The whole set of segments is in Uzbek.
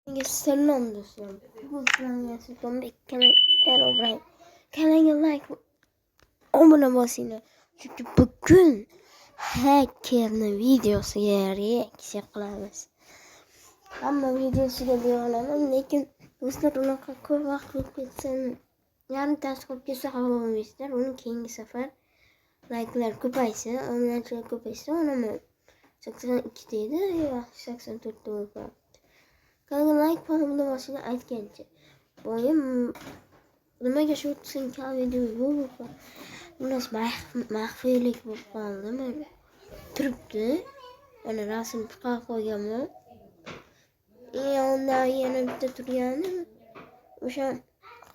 Selam dostlar. Bu kanalga Sultonbek Erobrahim. Kanalga like abone bo'linglar. Chunki bugun hackerning videosiga reaksiya qilamiz. Hamma videosiga deyolaman, lekin do'stlar unaqa ko'p vaqt o'tib ketsa, yarimtasi qolib ketsa xafa bo'lmaysizlar. Uni keyingi safar like'lar ko'paysa, obunachilar ko'paysa, uni 82 deydi, yo 84 ta bo'lib. Kanalga like falan başına aytgancha. Boyim nimaga shu sinkan video yo'q. Unas maxfiylik bo'lib qoldimi? Turibdi. Ana rasm chiqarib qo'yganman. Unda yana bitta turgani o'sha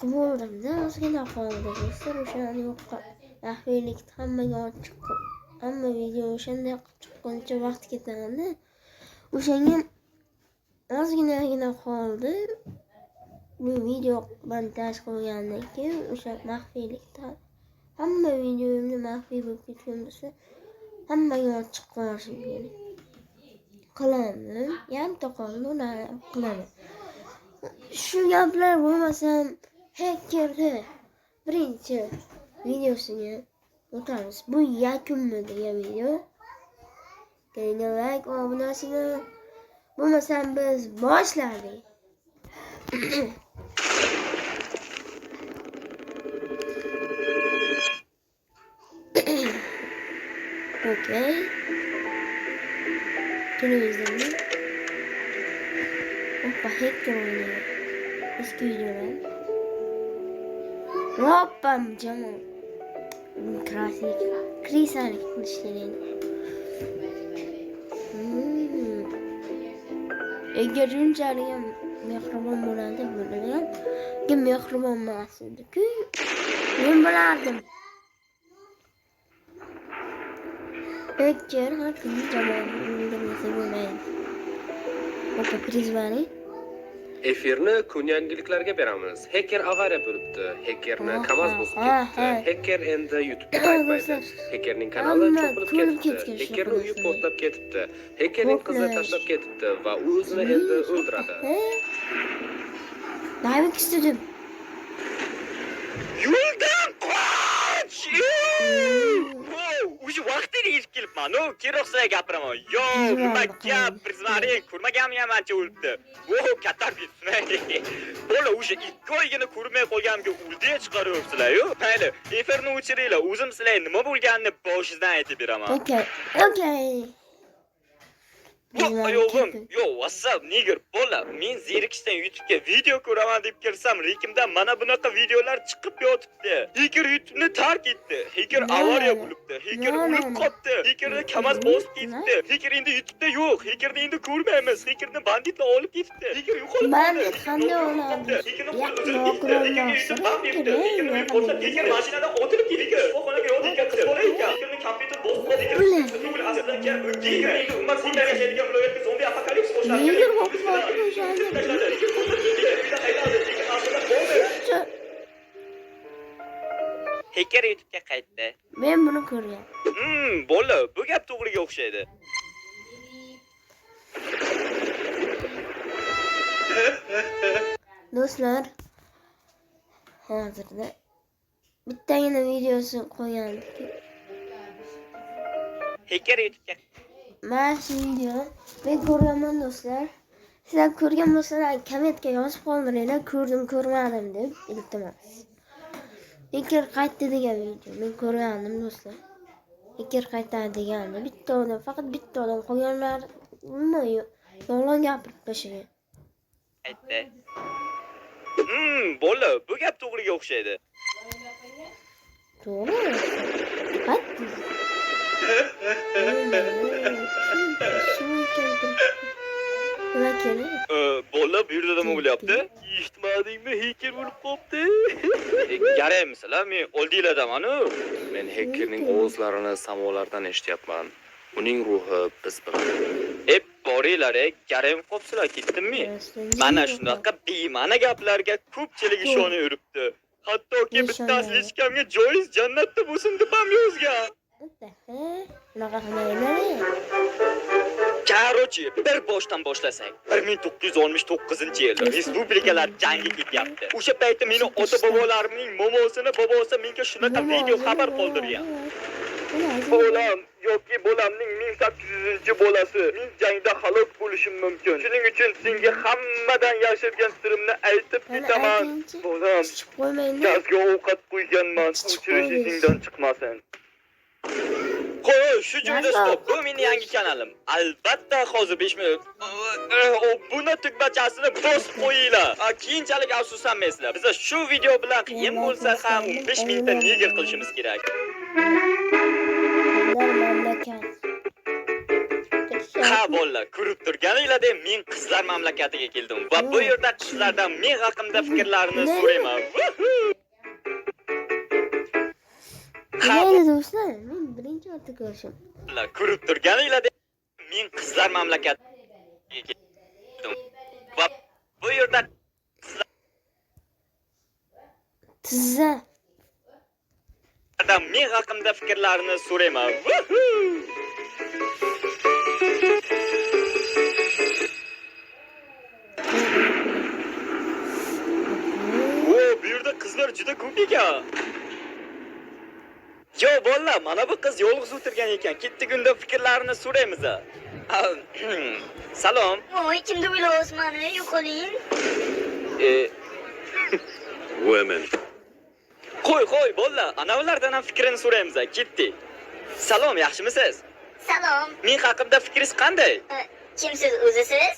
qildim-da, ozgina qoldi do'stlar. O'shani yo'qqa maxfiylik hammaga ochiq. Hamma video o'shanday chiqquncha vaqt ketadi. O'shanga ozginagina qoldi. Bu video montaj qilgandan keyin o'sha maxfiylikda hamma videomni maxfiy bo'lib ketgan bo'lsa, hammaga ochiq qo'yishim kerak. Qilaman. Yarimta qoldi, uni qilaman. Shu gaplar bo'lmasam, hackerni birinchi videosini o'tamiz. Bu yakunmi degan video. Kanalga like va obunachini bo'lmasam biz boshladik. Okey. Televizyonda. Hoppa hacker oynuyor. Eski videolar. Hoppa canım. Klasik. Krisalik kılıçları. Eğer ünceliyim mehribon bo'ladi bo'lgan. Kim mehribon emas edi-ku. Men bilardim. Hacker har kuni jamoani o'ldirmasa bo'lmaydi. O'qa prizvani. Efirni kun yangiliklarga beramiz. Hacker avariya bo'libdi. Hackerni KAMAZ bosib ketdi. Hacker endi YouTube'ga qaytmaydi. Hackerning kanali cho'qilib ketdi. Hacker uyi portlab ketibdi. Hackerning qizi tashlab ketibdi va u o'zini endi o'ldiradi. Davet istedim. Yo'ldan qoch! O'sha vaqtida yetib kelibman. Keroq sizlarga gapiraman. Yo, nima gap, prizmaring ko'rmaganman ancha o'libdi. Katta bitmay. Bola o'sha 2 oygina ko'rmay qolganimga o'ldiya chiqaryapsizlar-ku. Mayli, efirni o'chiringlar. O'zim sizlarga nima bo'lganini boshingizdan aytib beraman. Okay. Yo, WhatsApp nigger bola. Men zerikishdan YouTube'ga video ko'raman deb kirsam, rekimdan mana bunaqa videolar chiqib yotibdi. Hacker YouTube'ni tark etdi. Hacker avariya bo'libdi. Hacker o'lib qoldi. Hackerni KAMAZ bosib ketdi. Hacker endi YouTube'da yo'q. Hackerni endi ko'rmaymiz. Hackerni banditlar olib ketdi. Hacker yo'qolib qoldi. Bandit qanday oladi? Hacker mashinada o'tirib ketdi. Shifoxonaga yotib ketdi. Hackerni kompyuter bosib qoldi. Zombi apokalips boshlangan. Hacker YouTube'ga qaytdi. Men buni ko'rgan. Bola, bu gap to'g'riga o'xshaydi. Do'stlar, hozirda bittagina videosi qo'ygandik. Hacker YouTube'ga Mana shu video men ko'rganman do'stlar. Sizlar ko'rgan bo'lsanglar kommentga yozib qoldiringlar, ko'rdim, ko'rmadim deb, iltimos. Hacker qaytdi degan video men ko'rgandim do'stlar. Hacker qaytadi deganda bitta odam, faqat bitta odam, qolganlar nima yolg'on gapirib tashlagan. Aytdi. Bola, bu gap to'g'riga o'xshaydi. To'g'ri. Qaytdi. Bola bu yerda nima bo'lyapti? Eshitmadingmi? Hacker bo'lib qopti. Garaymisizlar, men oldinglardaman-ku. Men hackerning ovozlarini samolardan eshityapman. Uning ruhi biz bilan. Boringlar, garayim qopsizlar, ketdimmi? Mana shunaqa bema'ni gaplarga ko'pchilik ishonaveribdi. Hattoki bittasi hech kimga joiz jannatda bo'lsin deb ham yozgan. Unaqa qilmayman. Короче, bir boshdan boshlasak. 1969-yil respublikalar jangi ketyapti. O'sha paytda meni ota-bobolarimning momosini bobosi menga shunaqa video xabar qoldirgan. Bolam yoki bolamning 1800-bolasi men jangda halok bo'lishim mumkin. Shuning uchun senga hammadan yashirgan sirimni aytib ketaman. Bolam, gazga ovqat qo'yganman, o'chirish esingdan chiqmasin. Qo'y, shu joyda stop. Bu mening yangi kanalim. Albatta hozir 5 minut. Buni tugmachasini bosib qo'yinglar. Keyinchalik afsuslanmaysizlar. Biz shu video bilan qiyin bo'lsa ham 5 minutda nega qilishimiz kerak. Mamlakat. Ha bolalar, ko'rib turganinglardek men qizlar mamlakatiga keldim va bu yerda qizlardan men haqimda fikrlarini so'rayman. Neydi do'stlar? Men birinchi marta ko'rishim. Ko'rib turganinglardek men qizlar mamlakatiga keldim va bu yerda Tizza. qizlardan men haqimda fikrlarini so'rayman. Bu yerda qizlar juda ko'p ekan. Yo bolalar, mana bu qiz yolg'iz o'tirgan ekan. Ketdik unda fikrlarini so'raymiz. Salom. Voy, kimdi o'ylayapsiz mani? Yo'qoling. Women. Qo'y bolalar, ana ulardan ham fikrini so'raymiz. Ketdik. Salom, yaxshimisiz? Salom. Men haqimda fikringiz qanday? Kimsiz o'zisiz?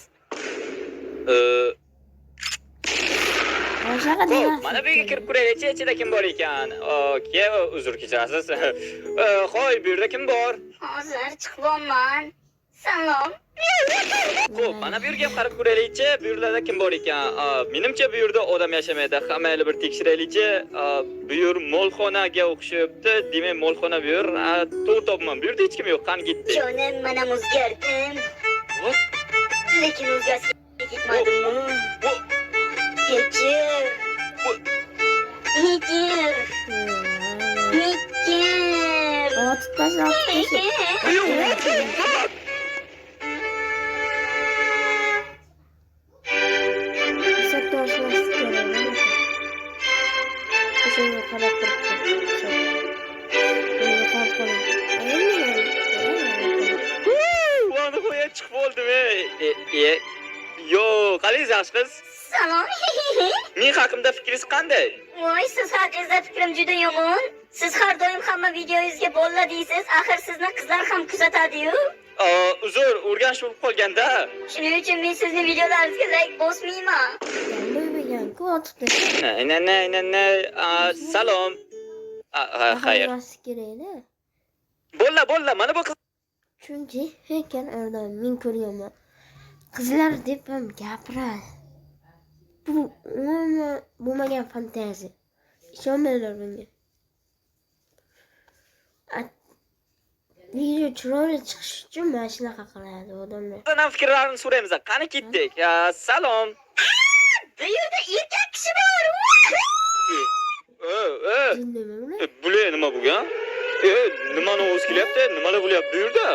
Xo'p, mana bu yerga kirib ko'raylik-chi, ichida kim bor ekan? Okey, uzr kechirasiz. Xo'y, bu yerda kim bor? Hozir chiqibman. Salom. Xo'p, mana bu yerga qarab ko'raylik-chi, bu yerda kim bor ekan? Menimcha bu yerda odam yashamaydi. Hammayni bir tekshiraylik-chi. Bu yer molxonaga o'xshayapti. Demak, molxona bu yer. To'g'ri topman. Bu yerda hech kim yo'q. Qani ketdi. Jonim, mana o'zgardim. What? Lekin o'zgarishga ketmadim. Kechir. Kechir. Otib tashlab Vani qo'ya chiqib oldim. Yo, qalingiz yaxshi qiz? Salom. Men haqimda fikringiz qanday? Voy, siz haqingizda fikrim juda yomon. Siz har doim hamma videoyingizga bolla deysiz. Axir sizni qizlar ham kuzatadi-yu. Uzr, o'rganish bo'lib qolganda. Shuning uchun men sizning videolaringizga like bosmayman. Salom. Xayr. Bolla, mana bu qiz. Chunki haykal oradan men ko'rganman. Qizlar deb ham gapiradi. Bu umuman bo'lmagan fantaziya. Ishonmanglar bunga. Video chiroyli chiqish uchun mana shunaqa qiladi odamlar. Sizdan fikrlarini so'raymiz. Qani ketdik? Salom. Bu yerda erkak kishi bor. Nima bular? Bular nima bo'lgan? Nimani o'z kelyapti? Nimalar bo'lyapti bu yerda?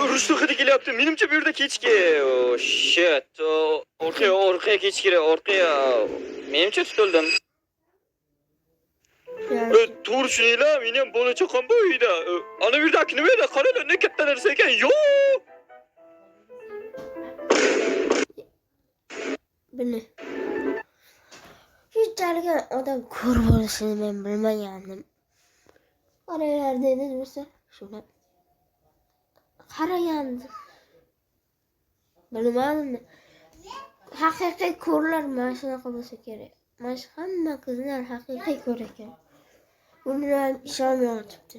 Urushni hidi kelyapti. Menimcha bu yerda kechki. Oh shit. Orqaga ketish kerak. Orqaga. Menimcha tutildim. To'g'ri tushuninglar, men ham bola chaqam bu uyda. Ana bu yerda nima edi? Qaranglar, ne katta narsa ekan. Yo! Buni shunchalik odam ko'r bo'lishini men bilmagandim. Qaranglar dedi do'stlar, shuna qaragandim. Bilmadim. Haqiqiy ko'rlar mana shunaqa bo'lsa kerak. Mana shu hamma qizlar haqiqiy ko'r ekan. Bundan ishonmay o'tibdi.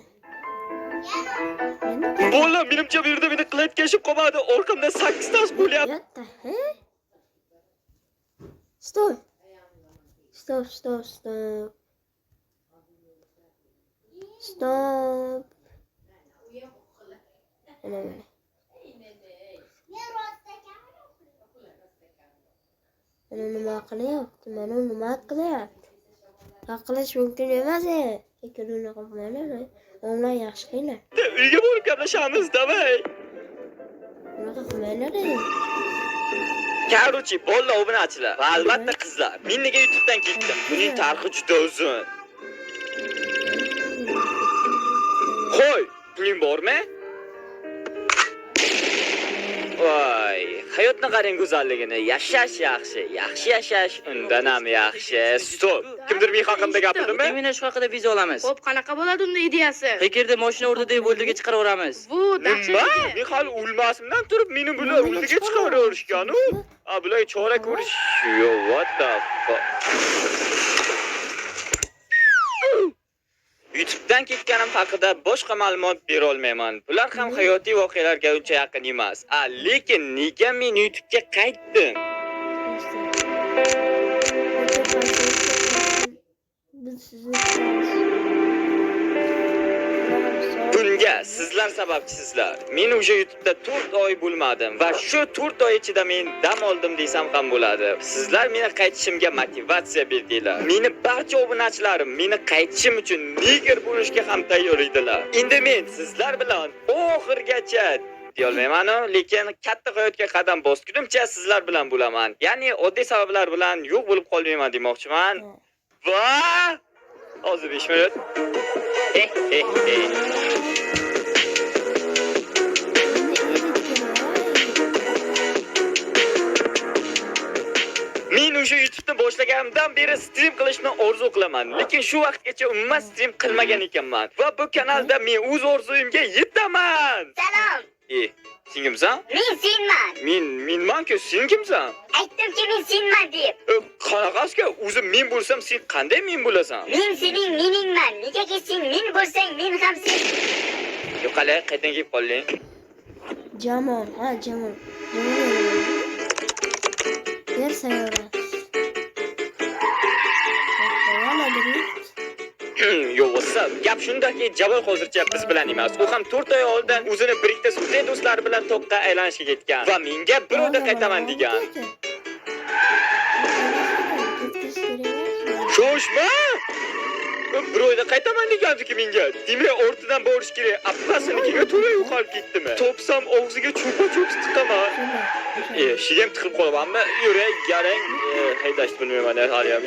Bola, menimcha bu yerda meni qilayotgan kashib qolmadi. Orqamda 8 tash bo'lyapti. Stop. Stop. Mana mana. Mana nima qilyapti? Mana nima qilyapti? Qilish mumkin emas. Lekin unaqa qilmaylar. Onlar yaxshi qilinglar. Uyga borib gaplashamiz, davay. Unaqa qilmaylar. Короче, bolla obunachilar va albatta qizlar. Men nega YouTubedan ketdim? Buning tarixi juda uzun. Qo'y, puling bormi? Voy, hayotni qarang go'zalligini. Yashash yaxshi, yaxshi yashash undan ham yaxshi. Stop. Kimdir men haqimda gapirdimi? Mana shu haqida viza olamiz. Xo'p, qanaqa bo'ladi unda ideyasi? Hekerda mashina urdi deb o'ldiga chiqaraveramiz. Bu dahshat Nima? ekan. Men hali o'lmasimdan turib meni bular o'ldiga chiqaraverishgan-u. Bular chora ko'rish. Yo, what the fuck? YouTubedan ketganim haqida boshqa ma'lumot bera olmayman. Bular ham hayotiy voqealarga uncha yaqin emas. Lekin nega men YouTubega qaytdim? Biz sizni Bunga sizlar sababchisizlar. Men o'sha YouTube'da 4 oy bo'lmadim va shu 4 oy ichida men dam oldim desam ham bo'ladi. Sizlar meni qaytishimga motivatsiya berdinglar. Meni barcha obunachilarim meni qaytishim uchun niger bo'lishga ham tayyor edilar. Endi men sizlar bilan oxirgacha deyolmayman, lekin katta hayotga qadam bosgunimcha sizlar bilan bo'laman. Ya'ni oddiy sabablar bilan yo'q bo'lib qolmayman demoqchiman. Va hozir 5 minut. Men o'sha YouTube'ni boshlaganimdan beri stream qilishni orzu qilaman, lekin shu vaqtgacha umuman stream qilmagan ekanman va bu kanalda men o'z orzuyimga yetaman. Salom. Sen kimsan? Men senman. Menman-ku, sen kimsan? Aytdimki men senman deb. Qanaqasiga o'zi men bo'lsam, sen qanday men bo'lasan? Men sening meningman. Negaki sen men bo'lsang, men ham sen. Yo'q, qale, qaydan kelib qolding? Jamol, Jamol. Yer sayyora. Yo, what's up? Gap shundaki, Jabol hozircha biz bilan emas. U ham 4 oy oldin o'zini birikda sudday do'stlari bilan to'qqa aylanishga ketgan va menga bir oyda qaytaman degan. Shoshma! Bir oyda qaytaman degan-ku menga. Demak, ortidan borish kerak. Appasinikiga to'lay yo'qolib ketdimi? Topsam og'ziga cho'pa-cho'p tiqaman. Shigam tiqib qolamanmi? Yurak garang haydash bilmayman haliyam.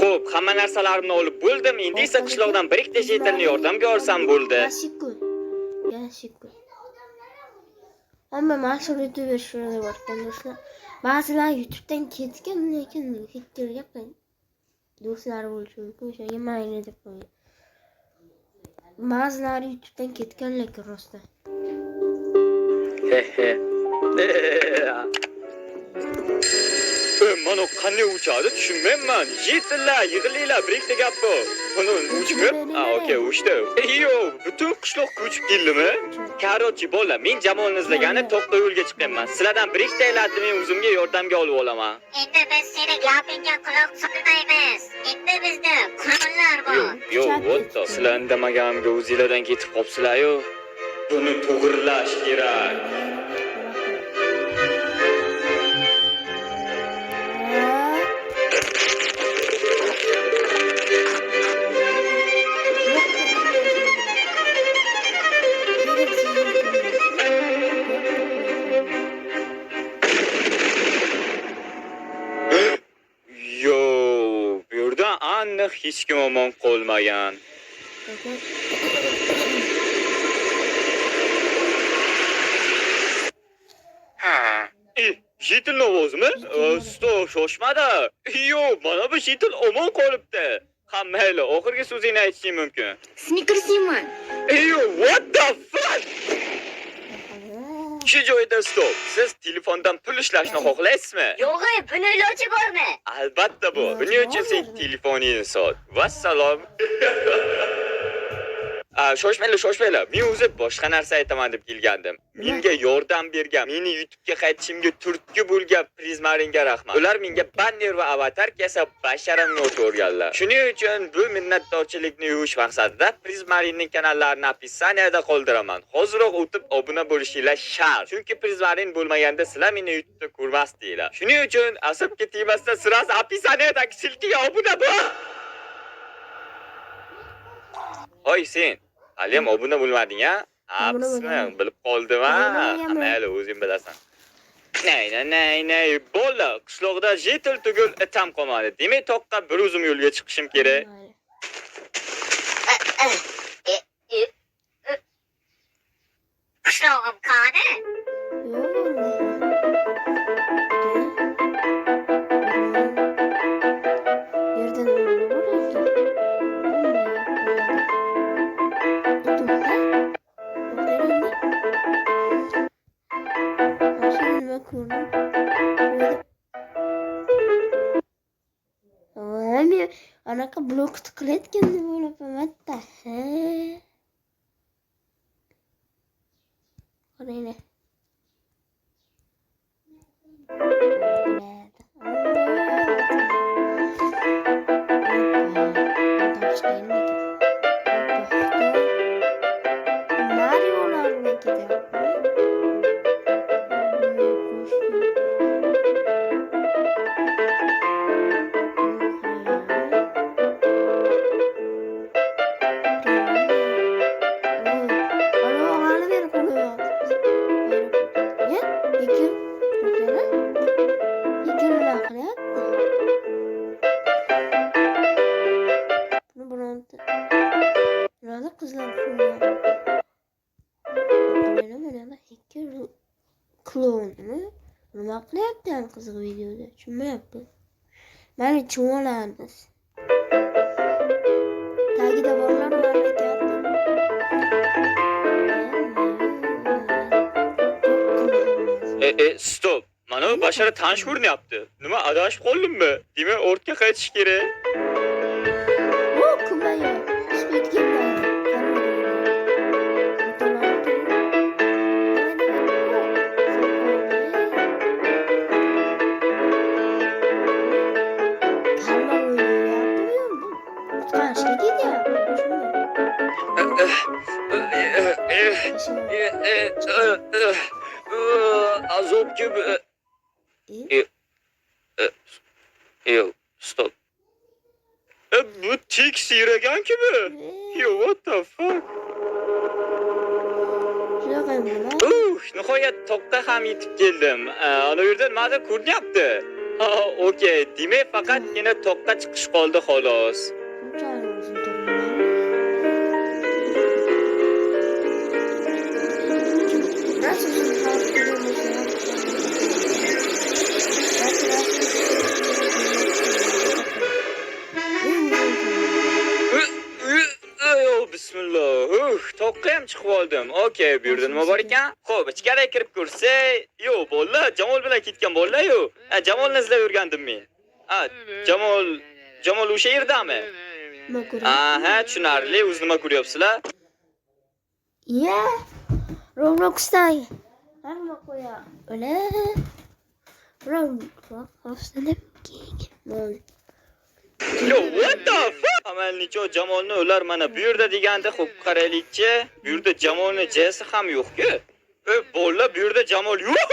Xo'p, hamma narsalarimni olib bo'ldim. Endi esa qishloqdan bir ikkita shetilni yordamga olsam bo'ldi. Yaxshi. Hamma mashhur youtuber shunday borgan do'stlar. Ba'zilar YouTube'dan ketgan, lekin hekkerga do'stlari bo'lishi mumkin. O'shaga mayli deb qo'ygan. Ba'zilari YouTube'dan ketgan, lekin rostdan. Mana qanday uchadi tushunmayman. Yetillar, yig'ilinglar, birikta gap bu. Buni uchmi? Okey, uchdi. Yo, butun qishloq ko'chib keldimi? Короче, bola, men Jamolni izlagani to'qqa yo'lga chiqyapman. Sizlardan biriktalarni men o'zimga yordamga olib olaman. Endi biz seni gapingga quloq solmaymiz. Endi bizda qonunlar bor. Yo, what the? Sizlar indamaganimga o'zinglardan ketib qopsizlar-yu. Buni to'g'rilash kerak. Aniq hech kim omon qolmagan. Shetil ovozimi? Stop, shoshmada. Yo, mana bu shetil omon qolibdi. Ha, mayli, oxirgi so'zingni aytishing mumkin. Snickers yeyman. Yo, what the fuck? Shu joyda stop. Siz telefondan pul ishlashni xohlaysizmi? Yo'q, buni iloji bormi? Albatta bu. Buning uchun sen telefoningni sot. Vassalom. shoshmanglar. Men o'zi boshqa narsa aytaman deb kelgandim. Menga yordam bergan, meni YouTube'ga qaytishimga turtki bo'lgan Prizmaringa rahmat. Ular menga banner va avatar yasab basharamni o'rganlar. Shuning uchun bu minnatdorchilikni yuvish maqsadida Prizmarinning kanallarini opisiyaniyada qoldiraman. Hoziroq o'tib obuna bo'lishinglar shart. Chunki Prizmarin bo'lmaganda sizlar meni YouTube'da ko'rmasdinglar. Shuning uchun asabga tegmasdan sirasi opisiyaniyadagi silkiga obuna bo'l. Hoy sen, haliyam obuna bo'lmading-a? Absini bilib qoldim ha. Mayli, o'zing bilasan. Nay, bola, qishloqda jetil tugul itam qolmadi. Demak, toqqa bir o'zim yo'lga chiqishim kerak. Qishlog'im qani? Anaqa blok qilayotganda bo'laman hatta. Qaranglar. Nima qilyapti qiziq videoda? Tushunmayapman. Mana cho'lamiz. Tagida borlar mamlakat. Stop. Mana bu bashara tanish ko'rinyapti. Nima adashib qoldimmi? Demak, ortga qaytish kerak. O, kumaya. Azob gibi. Stop. Bu tik siyragan gibi. Yo, what the fuck? Nihoyat toqqa ham yetib keldim. Ana yerda nimadir ko'rinyapti. Ha, okey. Demak, faqatgina toqqa chiqish qoldi xolos. Bismillah. Toqqa ham chiqib oldim. Okey, bu yerda nima bor ekan? Xo'p, ichkariga kirib ko'rsak, yo, bolalar, Jamol bilan ketgan bolalar-yu. Jamolni izlab yurgandim men. Jamol o'sha yerdami? Aha, tushunarli. O'z nima ko'ryapsizlar? Ya, Roblox'dagi. Hamma qo'ya. Ola. Roblox'da Yo, what the fuck? Amalnicho Jamolni ular mana bu yerda deganda, xo'p, qaraylikchi. Bu yerda Jamolni jesi ham yo'q-ku. Bolalar, bu yerda Jamol yo'q.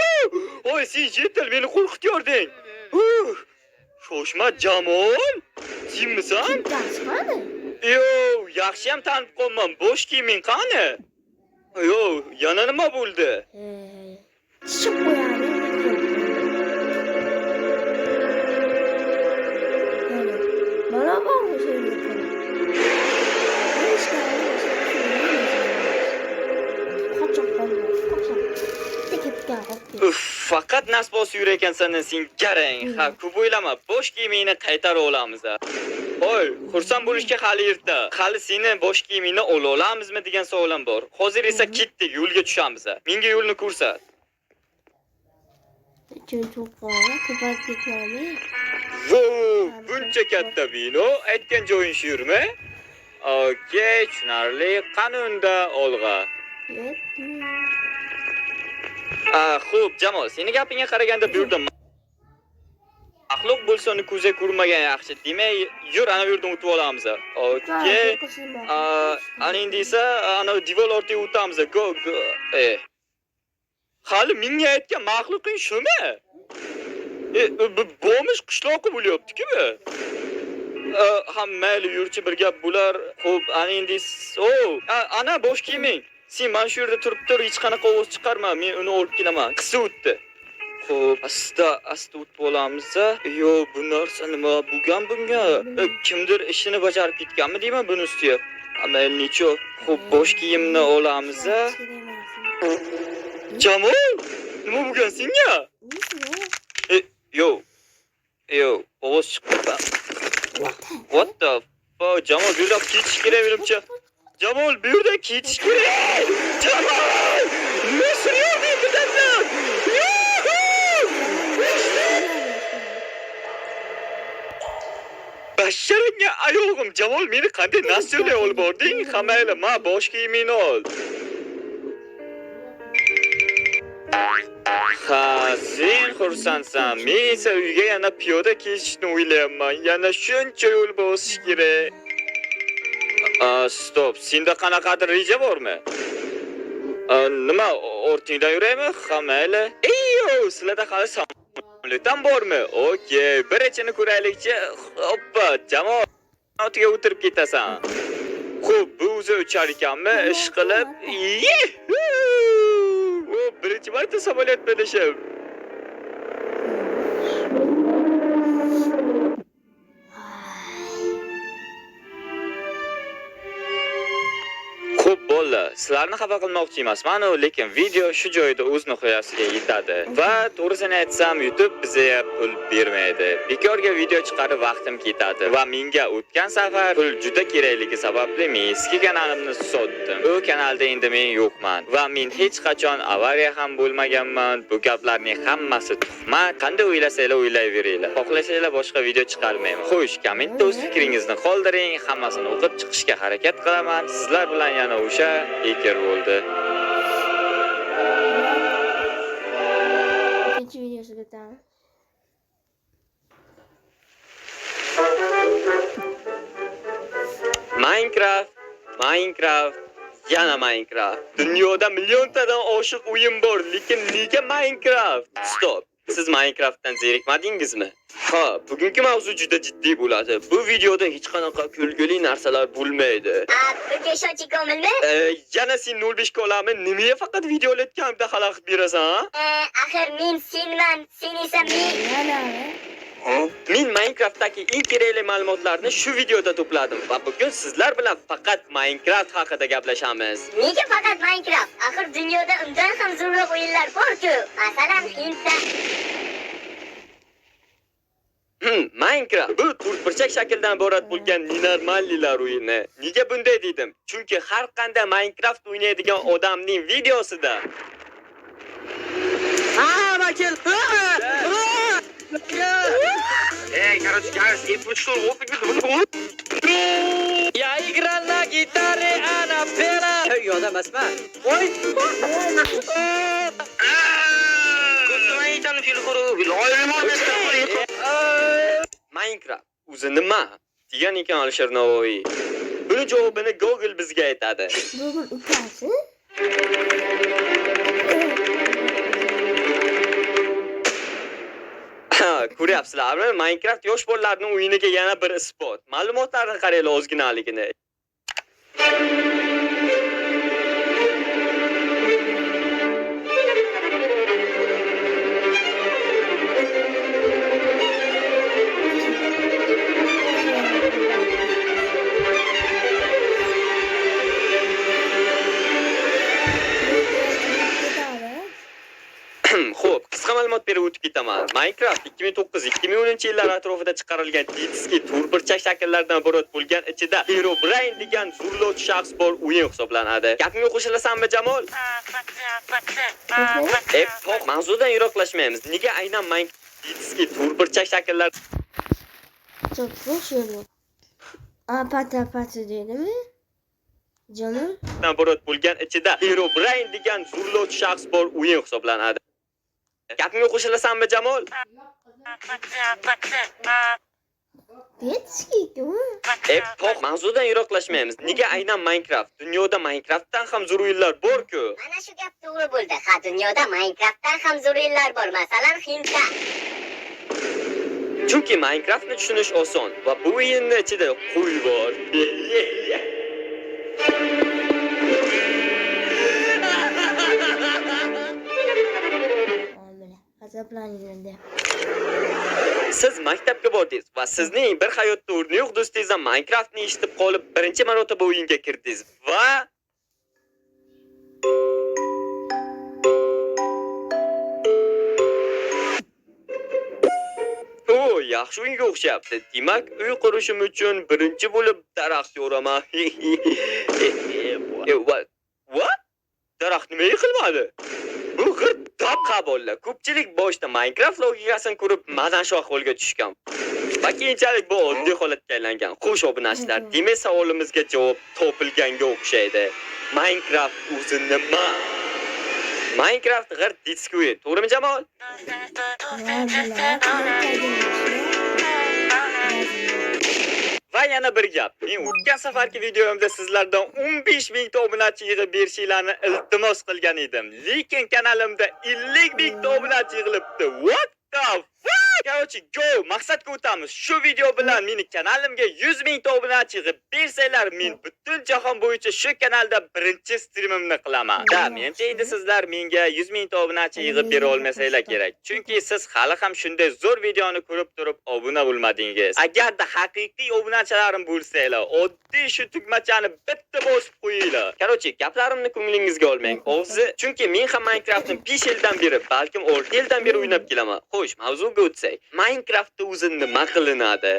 Voy, sen jetil meni qo'rqityording. Shoshma Jamol. Senmisan? Yo, yaxshi ham tanib qolman. Bosh kiyiming qani? Yo, yana nima bo'ldi? Tushib qo'yadi. Mana bormi shunday qilib? Faqat nasbos yur ekansan sen garang. Ha, ko'p o'ylama. Bosh kiyimingni qaytarib olamiz. Voy, xursand bo'lishga hali erta. Hali seni bosh kiyimingni olamizmi degan savolim bor. Hozir esa ketdik, yo'lga tushamiz. Menga yo'lni ko'rsat. Buncha katta bino, aytgan joying shu yermi? Okey, tushunarli. Qanunda olg'a. Xo'p, Jamol, seni gapingga qaraganda bu yerda maxluq bo'lsa uni ko'zga ko'rmagan yaxshi. Demak, yur ana bu yerdan o'tib olamiz. Okey. Ana endi esa ana devor ortiga o'tamiz. Go. Hali menga aytgan maxluqing shumi? Bo'lmish qishloqi bo'lyapti-ku bu. Ha mayli yurchi bir gap bo'lar. Xo'p, ana endi ana bosh kiyiming. Sen mana shu yerda turib tur, hech qanaqa ovoz chiqarma. Men uni olib kelaman. Qisi o'tdi. Xo'p, asta o'tib olamiz. Yo, bu narsa nima bo'lgan bunga? Kimdir ishini bajarib ketganmi deyman buni ustiga. Mayli necho. Xo'p, bosh kiyimni olamiz. Jamol, nima bo'lgan senga? Yo, ovoz chiqdi. What the fuck? Jamol, bu yerda ketish kerak menimcha. Jamol, bu yerda ketish kerak. Jamol! Nima suryapti bilasan? Basharanga ayog'im, Jamol, meni qanday nasyoga olib bording? Hamayli, ma bosh kiyimingni ol. Ha, sen xursandsan. Men esa uyga yana piyoda ketishni o'ylayapman. Yana shuncha yo'l bosish kerak. Stop. Senda qanaqadir reja bormi? Nima, ortingdan yuraymi? Ha, mayli. Sizlarda hali samolyotdan bormi? Okey, birinchini ko'raylikchi. Hoppa, Jamol, otiga o'tirib ketasan. Xo'p, bu o'zi uchar ekanmi? Ish qilib. Birinchi marta samolyot minishim. Xo'p, bo'ldi. Sizlarni xafa qilmoqchi emasman, lekin video shu joyda o'z nihoyasiga yetadi. Va to'g'risini aytsam, YouTube bizga pul bermaydi. Bekorga video chiqarib vaqtim ketadi va menga o'tgan safar pul juda kerakligi sababli men eski kanalimni sotdim. Bu kanalda endi men yo'qman va men hech qachon avariya ham bo'lmaganman. Bu gaplarning hammasi tuhmat. Qanday o'ylasanglar o'ylayveringlar. Xohlasanglar boshqa video chiqarmayman. Xo'sh, kommentda o'z fikringizni qoldiring. Hammasini o'qib chiqishga harakat qilaman. Sizlar bilan yana o'sha Eker bo'ldi. İkinci videosu tamam. Minecraft, yana Minecraft. Dunyoda milliontadan oshiq o'yin bor, lekin nega Minecraft? Stop. Siz Minecraftdan zerikmadingizmi? Ha, bugungi mavzu juda jiddiy bo'ladi. Bu videoda hech qanaqa kulgili narsalar bo'lmaydi. Bunga ishonchi komilmi? Yana sen 05 ga olaman. Nimaga faqat video olayotganimda xalaqit berasan? Axir men senman, sen esa men. Men Minecraftdagi eng kerakli ma'lumotlarni shu videoda to'pladim va bugun sizlar bilan faqat Minecraft haqida gaplashamiz. Nega faqat Minecraft? Axir dunyoda undan ham zo'rroq o'yinlar bor-ku. Masalan, Hindda Minecraft bu to'rtburchak shakldan iborat bo'lgan nenormallilar o'yini. Nega bunday dedim? Chunki har qanday Minecraft o'ynaydigan odamning videosida Makil. Короче, guys, это что, опыт? Я играл на гитаре, она пела. Yodda emasman. Voy. Minecraft o'zi nima? degan ekan Alisher Navoiy. Buni javobini Google bizga aytadi. Google ukasi. Ko'ryapsizlarmi? Minecraft yosh bolalarning o'yiniga yana bir isbot. Ma'lumotlarni qaranglar ozginaligini. Xo'p, qisqa ma'lumot berib o'tib ketaman. Minecraft 2009-2010-yillar atrofida chiqarilgan diski to'rtburchak shakllardan iborat bo'lgan ichida Herobrine degan zo'rlovchi shaxs bor o'yin hisoblanadi. Gapimga qo'shilasanmi, Jamol? Xo'p, mavzudan yiroqlashmaymiz. Nega aynan Minecraft diski to'rtburchak shakllar Çok boş yolu. Pata deydimi? Jamol? Naborot bo'lgan ichida Herobrine degan zo'rlovchi shaxs bor o'yin hisoblanadi. Gapimga qo'shilasanmi, Jamol? Betskikmi? To'q, mavzudan yiroqlashmaymiz. Nega aynan Minecraft? Dunyoda Minecraftdan ham zo'r o'yinlar bor-ku. Mana shu gap to'g'ri bo'ldi. Ha, dunyoda Minecraftdan ham zo'r o'yinlar bor, masalan, Hindda. Chunki Minecraftni tushunish oson va bu o'yinni ichida qo'y bor. G'azablangan. Siz maktabga bordingiz va sizning bir hayotda o'rni yo'q do'stingizdan Minecraftni eshitib qolib, birinchi marotaba o'yinga kirdingiz va yaxshi o'yinga o'xshabdi. Demak, uy qurishim uchun birinchi bo'lib daraxt yo'raman. What? Daraxt nima qilmadi? Bu g'irt-top qabolla. Ko'pchilik boshda Minecraft logikasini ko'rib, mazan shu ahvolga tushgan. Va keyinchalik bu oddiy holatga aylangan. Xo'sh, obunachilar, demak savolimizga javob topilganga o'xshaydi. Minecraft o'zi nima? Minecraft g'irt disk o'yin, to'g'rimi, Jamol? Va yana bir gap. Men o'tgan safargi videomda sizlardan 15 ming ta obunachi yig'ib berishinglarni iltimos qilgan edim. Lekin kanalimda 50 ming ta obunachi yig'ilibdi. What the fuck? Короче, maqsadga o'tamiz. Shu video bilan meni kanalimga 100 ming ta obunachi yig'ib bersanglar, men butun jahon bo'yicha shu kanalda birinchi streamimni qilaman. Da, menimcha endi sizlar menga 100 ming ta obunachi yig'ib bera olmasanglar kerak. Chunki siz hali ham shunday zo'r videoni ko'rib turib obuna bo'lmadingiz. Agarda haqiqiy obunachilarim bo'lsanglar, oddiy shu tugmachani bitta bosib qo'yinglar. Короче, gaplarimni ko'nglingizga olmang. O'zi, chunki men ham Minecraftni 5 yildan beri, balkim 6 yildan beri o'ynab kelaman. Xo'sh, mavzuga o'tsak, Minecraftda o'zi nima qilinadi?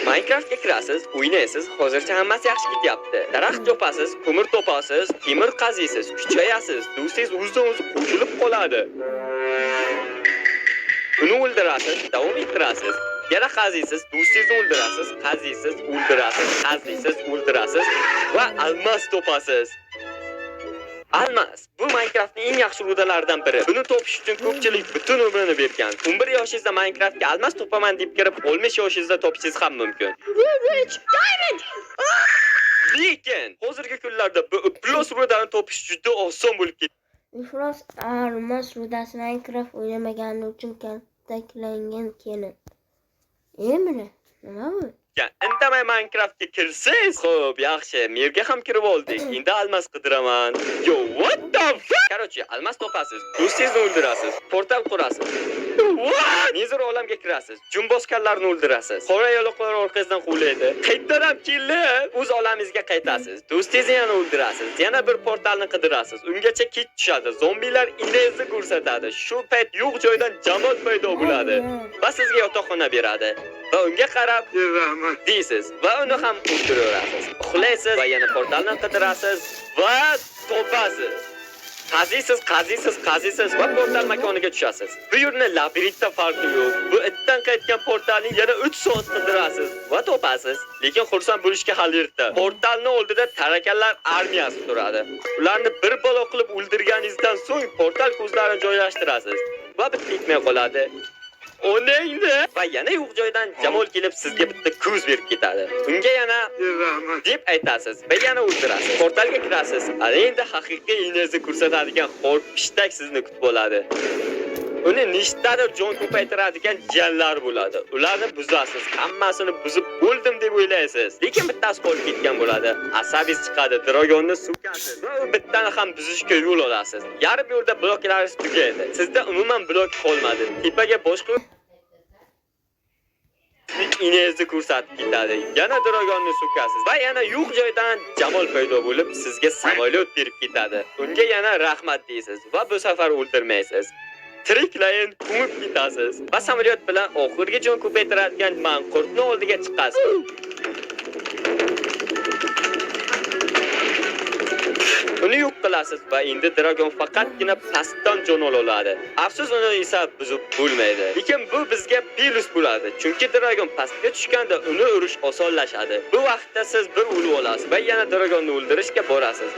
Minecraftga kirasiz, o'ynaysiz, hozircha hammasi yaxshi ketyapti. Daraxt chopasiz, ko'mir topasiz, temir qaziysiz, kuchayasiz, do'stingiz o'zidan-o'zi qo'shilib qoladi. Uni o'ldirasiz, davom ettirasiz. Yana qaziysiz, do'stingizni o'ldirasiz, qaziysiz, o'ldirasiz, qaziysiz, o'ldirasiz va almas topasiz. Almas bu Minecraftning eng yaxshi rudalaridan biri. Buni topish uchun ko'pchilik butun umrini bergan. 11 yoshingizda Minecraftga almas topaman deb kirib, 15 yoshingizda topishingiz ham mumkin. Lekin hozirgi kunlarda bu plus rudani topish juda oson bo'lib ketdi. Iflos almas rudasi Minecraft o'ynamaganlar uchun kaltaklangan keyin. Nima bu? Indamay Minecraftga kirsiz. Xo'p, yaxshi, merga ham kirib oldik. Endi almas qidiraman. Yo, what the fuck? Короче, almas topasiz, do'stingizni o'ldirasiz, portal qurasiz. What? Nezir olamga kirasiz, jumboskanlarni o'ldirasiz. Qora yo'loqlar orqasidan quvlaydi. Qaytadan ham kelib, o'z olamingizga qaytasiz. Do'stingizni yana o'ldirasiz. Yana bir portalni qidirasiz. Ungacha kit tushadi. Zombilar inezni ko'rsatadi. Shu payt yo'q joydan Jamol paydo bo'ladi va sizga yotoqxona beradi. Va unga qarab deysiz va uni ham o'ldiraverasiz. Uxlaysiz va yana portalni qidirasiz va topasiz. Qaziysiz va portal makoniga tushasiz. Bu yerni labirintda farqi yo'q. Bu itdan qaytgan portalni yana 3 soat qidirasiz va topasiz. Lekin xursand bo'lishga hali erta. Portalni oldida tarakanlar armiyasi turadi. Ularni bir balo qilib o'ldirganingizdan so'ng portal ko'zlarini joylashtirasiz va bitta ketmay qoladi. Onayni va yana yo'q joydan Jamol kelib sizga bitta ko'z berib ketadi. Unga yana deb aytasiz va yana o'ldirasiz. Portalga kirasiz. Endi haqiqiy inezni ko'rsatadigan xor pishtak sizni kutib oladi. Uni nechtadir jon ko'paytiradigan jiyanlar bo'ladi. Ularni buzasiz. Hammasini buzib bo'ldim deb o'ylaysiz. Lekin bittasi qolib ketgan bo'ladi. Asabingiz chiqadi, dragonni so'kasiz va u bittani ham buzishga yo'l olasiz. Yarim yo'lda bloklaringiz tugaydi. Sizda umuman blok qolmadi. Tepaga boshqa inezni ko'rsatib ketadi. Yana dragonni so'kasiz va yana yo'q joydan Jamol paydo bo'lib sizga samolyot berib ketadi. Unga yana rahmat deysiz va bu safar o'ldirmaysiz. Tiriklayin ko'mib ketasiz va samolyot bilan oxirgi jon ko'paytiradigan manqurtni oldiga chiqasiz. Uni yo'q qilasiz va endi dragon faqatgina pastdan jon ola oladi. Afsus, uni esa buzib bo'lmaydi. Lekin bu bizga plus bo'ladi, chunki dragon pastga tushganda uni urish osonlashadi. Bu vaqtda siz bir o'lib olasiz va yana dragonni o'ldirishga borasiz.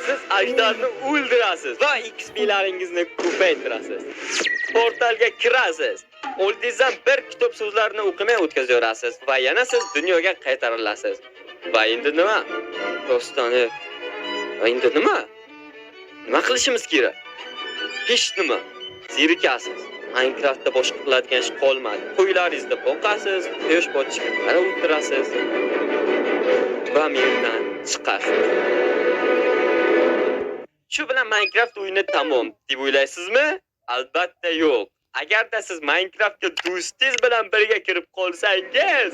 Siz ajdarni o'ldirasiz va XP-laringizni ko'paytirasiz. Portalga kirasiz. Oldingizdan bir kitob so'zlarini o'qimay o'tkazaverasiz va yana siz dunyoga qaytarilasiz. Va endi nima? Dostoni. Va endi nima? Nima qilishimiz kerak? Hech nima. Zerikasiz. Minecraftda boshqa qiladigan ish qolmadi. Qo'ylaringizni boqasiz, quyosh botishganlarni o'ldirasiz va mendan chiqasiz. Shu bilan Minecraft o'yini tamom deb o'ylaysizmi? Albatta yo'q. Agarda siz Minecraftga do'stingiz bilan birga kirib qolsangiz,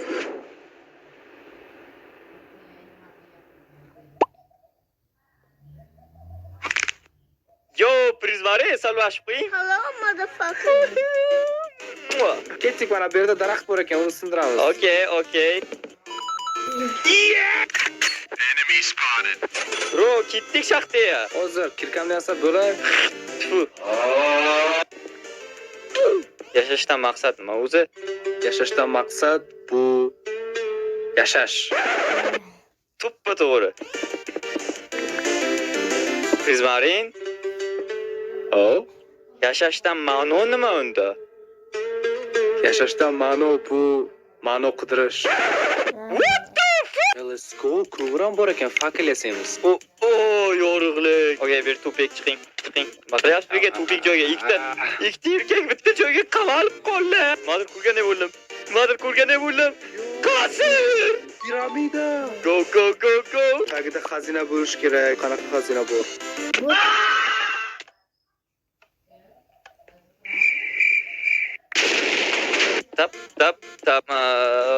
yo, prizmari salvashib qo'ying. Hello, motherfucker. Ketdik, mana bu yerda daraxt bor ekan, uni sindiramiz. Okay. Bro, ketdik shaxtaya. Hozir kirkamni yasab bo'lay. Yashashdan maqsad nima o'zi? Yashashdan maqsad bu yashash. To'ppa to'g'ri. Prizmarin? Yashashdan ma'no nima unda? Yashashdan ma'no bu ma'no qidirish. Let's go. Kuvram bor ekan, fakil yasaymiz. Yorug'lik. Okay, bir to'pik chiqing. Maqlayapsiz bizga to'pik joyga ikkita erkak bitta joyga qamalib qoldi. Mazir ko'rganda bo'ldim. Qasir! Piramida. Go. Tagida xazina bo'lish kerak. Qanaqa xazina bor? Tap.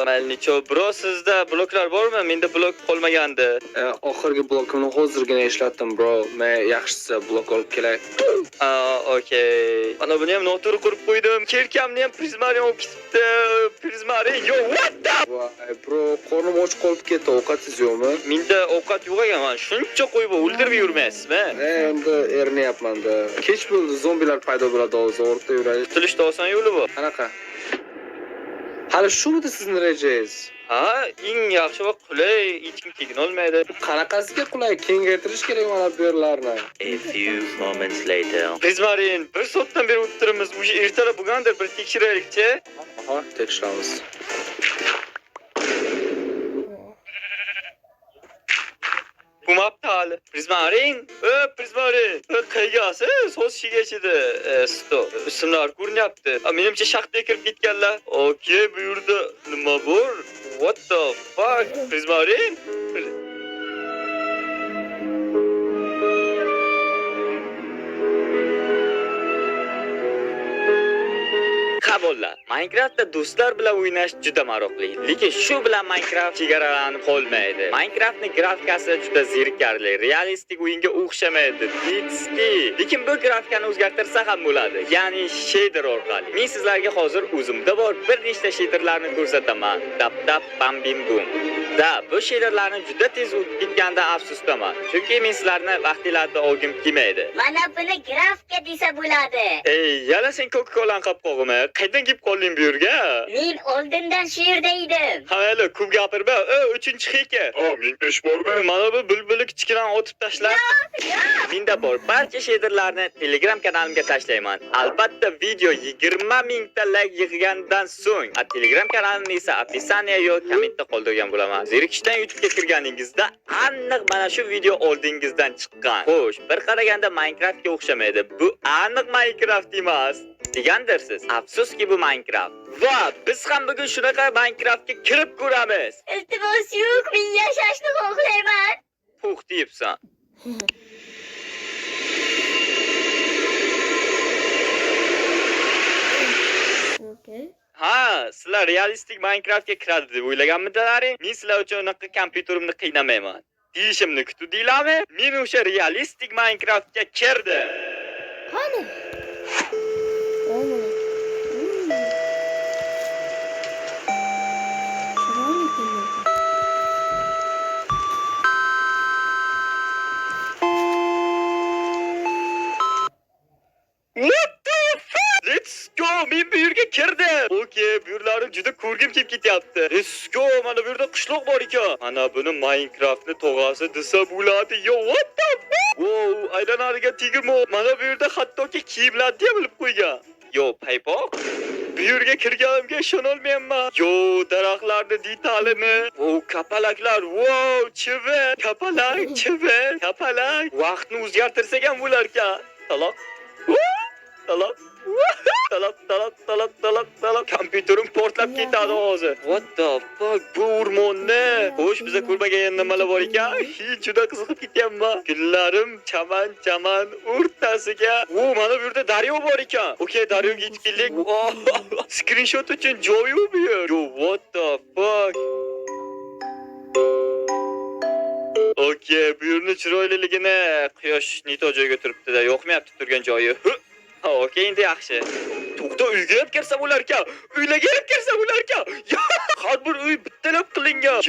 Malnicho, bro, sizda bloklar bormi? Menda blok qolmagandi. Oxirgi blokimni hozirgina ishlatdim, bro. Men yaxshisi blok olib kelay. Okay. Mana buni ham noto'g'ri qurib qo'ydim. Kelkamni ham prizmarin olib ketibdi. Prizmarin, yo, what the? Voy, bro, qornim och qolib ketdi. Ovqatingiz yo'qmi? Menda ovqat yo'q ekan, mana shuncha qo'yib o'ldirib yurmaysizmi? Endi erinyapman-da. Kech bo'ldi, zombilar paydo bo'ladi hozir, o'rta yuraylik. Qutulishda oson yo'li bor. Qanaqa? Hali shumidi sizni rejangiz? Ha, eng yaxshi va qulay, hech kim tegin olmaydi. Qanaqasiga qulay? Kengaytirish kerak mana bu yerlarni. A few moments later. Prizmarin, bir soatdan beri o'tiramiz. O'sha ertalab bo'lgandir, bir tekshiraylik-chi. Aha, tekshiramiz. Bo'lmabdi hali. Prizmarin, qaygasiz, so'z shigachidi. Stop. Ismlar ko'rinyapti. Menimcha shaxtga kirib ketganlar. Okay, bu yerda nima bor? What the fuck? Prizmarin? Qabolla. Minecraftda do'stlar bilan o'ynash juda maroqli. Lekin shu bilan Minecraft chegaralanib qolmaydi. Minecraftning grafikasi juda zerikarli, realistik o'yinga o'xshamaydi. Ditski. Lekin bu grafikani o'zgartirsa ham bo'ladi. Ya'ni shader orqali. Men sizlarga hozir o'zimda bor bir nechta shaderlarni ko'rsataman. Tap bam bim bum. Bu shaderlarni juda tez o'tib ketganda afsusdaman. Chunki men sizlarni vaqtinglarda olgim kelmaydi. Mana buni grafika desa bo'ladi. Yana sen Coca-Cola'ni qilib qo'yma. Qaydan kelib qolding bu yerga? Men oldindan shu yerda edim. Hali ko'p gapirma. 3-heka. Men pesh bormi? Mana bu bulbuli kichkina otib tashla. Menda bor. Barcha shaderlarni Telegram kanalimga tashlayman. Albatta video 20 mingta like yig'gandan so'ng Telegram kanalimni esa opisioniya yoki kommentda qoldirgan bo'laman. Zerikishdan YouTube'ga kirganingizda aniq mana shu video oldingizdan chiqqan. Xo'sh, bir qaraganda Minecraftga o'xshamaydi. Bu aniq Minecraft emas. Degandirsiz. Afsuski bu Minecraft. Va biz ham bugun shunaqa Minecraftga kirib ko'ramiz. Iltimos yo'q, men yashashni xohlayman. Puh deyapsan. Okay. Ha, sizlar realistik Minecraftga kiradi deb o'ylaganmidilaring? Men sizlar uchun unaqa kompyuterimni qiynamayman. deyishimni kutdinglarmi? Men o'sha realistik Minecraftga kirdim. Qani? Olmadı. Chiroyli keldi. What the fuck? Let's go. Men bu yerga kirdim. Okay, bu yerlarni juda ko'rgim kelib ketyapti. Let's go. Mana bu yerda qishloq bor ekan. Mana buni Minecraftni tog'asi desa bo'ladi. Yo, what the fuck? Wow, aylanadigan tigirmo. Mana bu yerda hattoki kiyimlarni ham ilib qo'ygan. Yo, paypoq. Bu yerga kirganimga ishona olmayapman. Yo, daraxtlarni detalini. Wow, kapalaklar. Wow, chivi. Kapalak, chivi, kapalak. Vaqtni o'zgartirsak ham bo'lar ekan. Taloq. Talab. Talab. Kompyuterim portlab ketadi hozir. What the fuck? Bu o'rmonni. Xo'sh, biza ko'rmagan nimalar bor ekan? Juda qiziqib ketyapman. Gullarim chaman o'rtasiga. Mana bu yerda daryo bor ekan. Okay, daryoga yetib keldik. Screenshot uchun joy yo'q bu yer. Yo, what the fuck? Okay, bu yerni chiroyliligini quyosh neto joyga turibdi-da, yo'qmayapti turgan joyi. Ha, okay, endi yaxshi. To'xta, uyga ham kirsa bo'lar ekan. Uylarga ham kirsa bo'lar ekan. Har bir uy bittalab qilingan.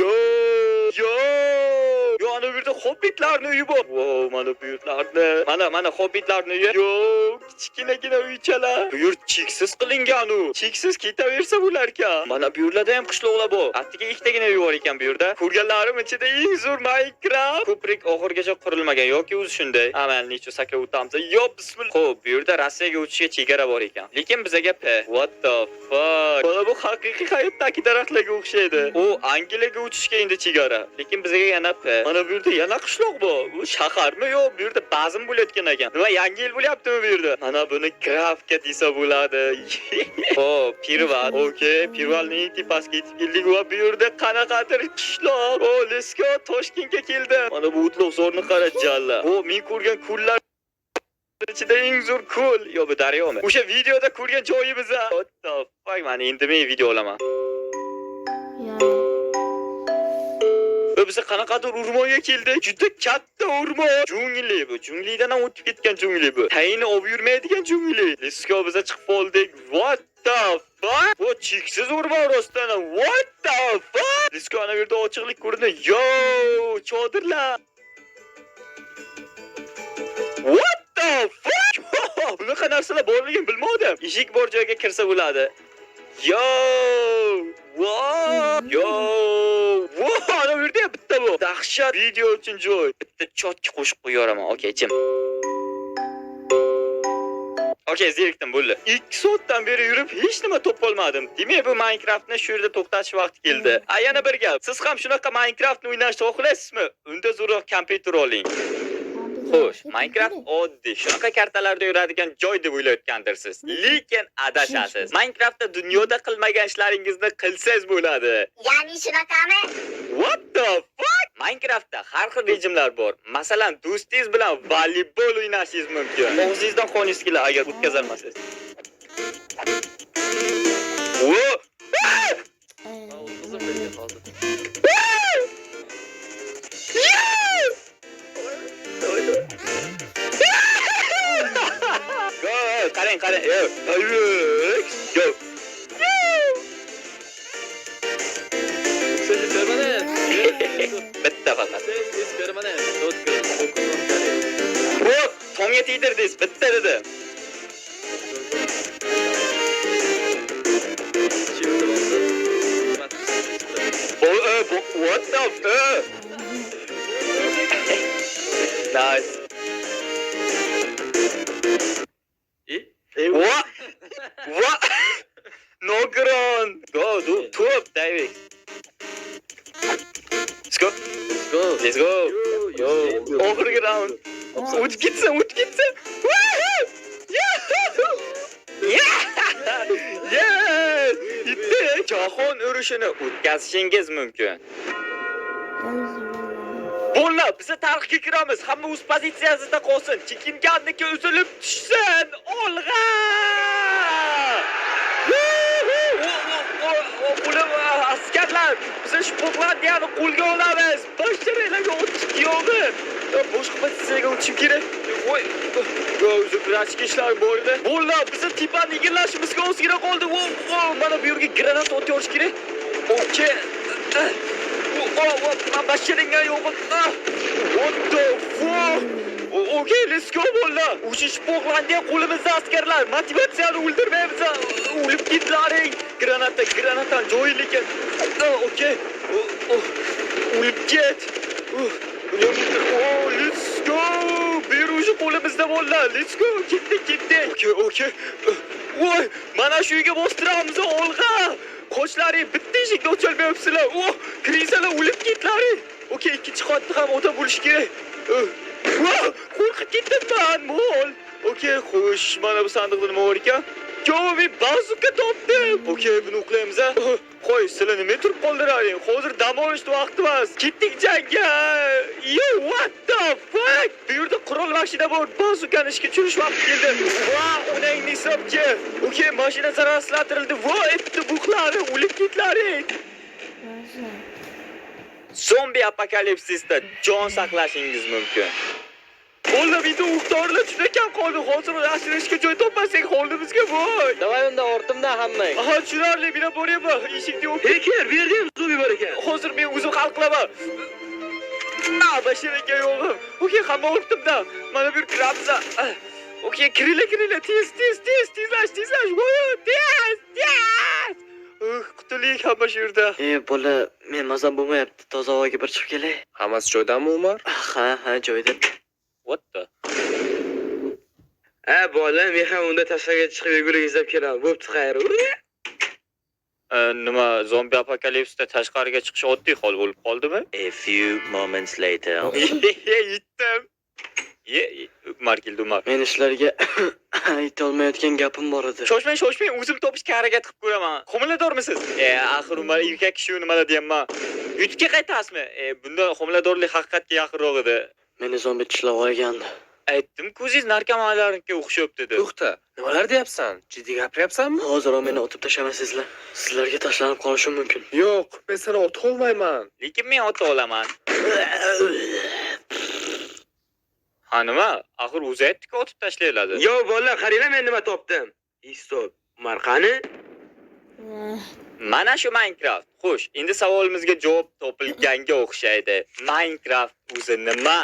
Yo, ana bu yerda hobbitlarning uyi bor. Wow, mana bu yerlarni. Mana hobbitlarning uyi. Yo, kichkinagina uychalar. Bu yer cheksiz qilingan u. Cheksiz ketaversa bo'lar ekan. Mana bu yerlarda ham qishloqlar bor. Attiga ikkitagina uy bor ekan bu yerda. Ko'rganlarim ichida eng zo'r Minecraft. Ko'prik oxirgacha qurilmagan yoki o'zi shunday. Amalnichu sakrab o'tamiz. Yo, bismillah. Xo'p, bu yerda Rossiyaga o'tishga chegara bor ekan. Lekin bizaga P. What the fuck? Mana bu haqiqiy hayotdagi daraxtlarga o'xshaydi. U Angliyaga o'tishga endi chegara. Lekin bizaga yana P. Mana bu yerda yana qishloq bor. Bu shaharmi yo? Bu yerda bazm bo'layotgan ekan. Nima yangi yil bo'lyaptimi bu yerda? Mana buni Grafka desa bo'ladi. Oh, Pirvat. Okay, Pirvalning tepasiga yetib keldik va bu yerda qanaqadir qishloq. Oh, let's go. Toshkentga keldim. Mana bu o'tloq zo'rni qara jalla. Oh, men ko'rgan ko'llar ichida eng zo'r ko'l. Yo, bu daryomi? O'sha videoda ko'rgan joyimiz. What the fuck? Mana endi men video olaman. Biz qanaqadir o'rmonga keldik. Juda katta o'rmon. Jungli bu. Junglidan ham o'tib ketgan jungli bu. Tayini olib yurmaydigan jungli. Let's go, biz chiqib oldik. What the fuck? Bu cheksiz o'rmon rostdan. What the fuck? Let's go, ana bu yerda ochiqlik ko'rindi. Yo, chodirlar. What the fuck? Bunaqa narsalar borligini bilmadim. Eshik bor joyga kirsa bo'ladi. Yo! Ana bu yerda bitta bu. Dahshat video uchun joy. Bitta chotki qo'shib qo'yaraman. Okay, jim. Okay, zerikdim bo'ldi. 2 soatdan beri yurib hech nima topolmadim. Demak, bu Minecraftni shu yerda to'xtatish vaqti keldi. Yana bir gap. Siz ham shunaqa Minecraftni o'ynashni xohlaysizmi? Unda zo'roq kompyuter oling. Xo'sh, Minecraft oddiy, shunaqa kartalarda yuradigan joy deb o'ylayotgandirsiz. Lekin adashasiz. Minecraftda dunyoda qilmagan ishlaringizni qilsangiz bo'ladi. Ya'ni shunaqami? What the fuck? Minecraftda har xil rejimlar bor. Masalan, do'stingiz bilan voleybol o'ynashingiz mumkin. Og'zingizdan qoningiz kelar agar o'tkazolmasangiz. Qarang. Yo. Bitta faqat. Tomga tiydirdingiz, bitta dedim. What the fuck? Nice. What? No ground. Go, do top diving. Let's go. Yo. Over ground. O'tib ketsa. Jahon urushini o'tkazishingiz mumkin. Bo'lma, biz tarixga kiramiz. Hamma o'z pozitsiyasida qolsin. Chekinganniki uzilib tushsin. Olg'a! Buni Askarlar, biz Shpoklandiyani qo'lga olamiz. Basharalarga o'tish yo'qi. Boshqa pozitsiyaga o'tishim kerak. Voy. O'zi prachka ishlar bor edi. Bo'ldi, bizni tipani egallashimizga ozgina qoldi. Mana bu yerga granat otib kerak. Okey. Man basharingga yo'qim. What the fuck? Okay, let's go bo'ldi. O'sha Shpoklandiya qo'limizda askarlar. Motivatsiyani o'ldirmaymiz. O'lib ketlaring. Granata joyi lekin. Okay. O'lib ket. Let's go. Bir o'sha qo'limizda bo'ldi. Let's go. Ketdik. Okay. Voy, mana shu uyga bostiramiz olg'a. Qoshlaring bitta eshikni ocholmayapsizlar. Kirisalar o'lib ketlaring. Okay, ikkinchi qavatda ham o'ta bo'lish kerak. Qo'rqib ketdim mol. Okay, xo'sh, mana bu sandiqda nima bor ekan? Javobiy bazuka topdim. Okay, buni o'qlaymiz a. Qo'y, sizlar nima turib qoldiraring? Hozir dam olish vaqti emas. Ketdik jangga. Yo, what the fuck? Bu yerda qurol mashina bor. Bazukani ishga tushirish vaqti keldi. Unang nisabchi. Okay, mashina zararsizlantirildi. Bitta buxlari o'lib ketlaring. Zombi apokalipsisda jon saqlashingiz mumkin. Qo'lda bitta o'qdorlar juda kam qoldi. Hozir yashirishga joy topmasak holimizga voy. Davay unda ortimda hammang. Aha, tushunarli, meni boryapman. Eshikni o'qib. Heker, bu yerda ham zombi bor ekan. Hozir men o'zim hal qilaman. Basharaga yo'qim. Okay, hamma ortimda. Mana bu kiramiz. Okay, kirila. Tez. Voy, tez. Qutulik hamma shu yerda. Bola, men mazam bo'lmayapti. Toza havoga bir chiqib kelay. Hammasi joydami, Umar? Ha, joyda. What the? Bola, men ham unda tashqariga chiqib yugurib izlab kelaman. Bo'pti, xayr. Nima zombi apokalipsda tashqariga chiqish oddiy hol bo'lib qoldimi? A few moments later. Yetdim. Umar. Men ishlarga aytolmayotgan gapim bor edi. Shoshmang, o'zim topishga harakat qilib ko'raman. Homiladormisiz? Axir Umar erkak kishi nimalar deyapman. Yutga qaytasizmi? Bunda homiladorlik haqiqatga yaqinroq edi. Meni zombi tishlab olgandi. Aytdim, ko'zingiz narkomanlarnikiga o'xshab dedi. To'xta. Nimalar deyapsan? Jiddiy gapiryapsanmi? Hozir meni otib tashlamasizlar. Sizlarga tashlanib qolishim mumkin. Yo'q, men seni ota olmayman. Lekin men ota olaman. Ha nima? Axir o'zi aytdi-ku otib tashlayiladi. Yo bola, qaranglar men nima topdim. Stop. Umar qani? Mana shu Minecraft. Xo'sh, endi savolimizga javob topilganga o'xshaydi. Minecraft o'zi nima?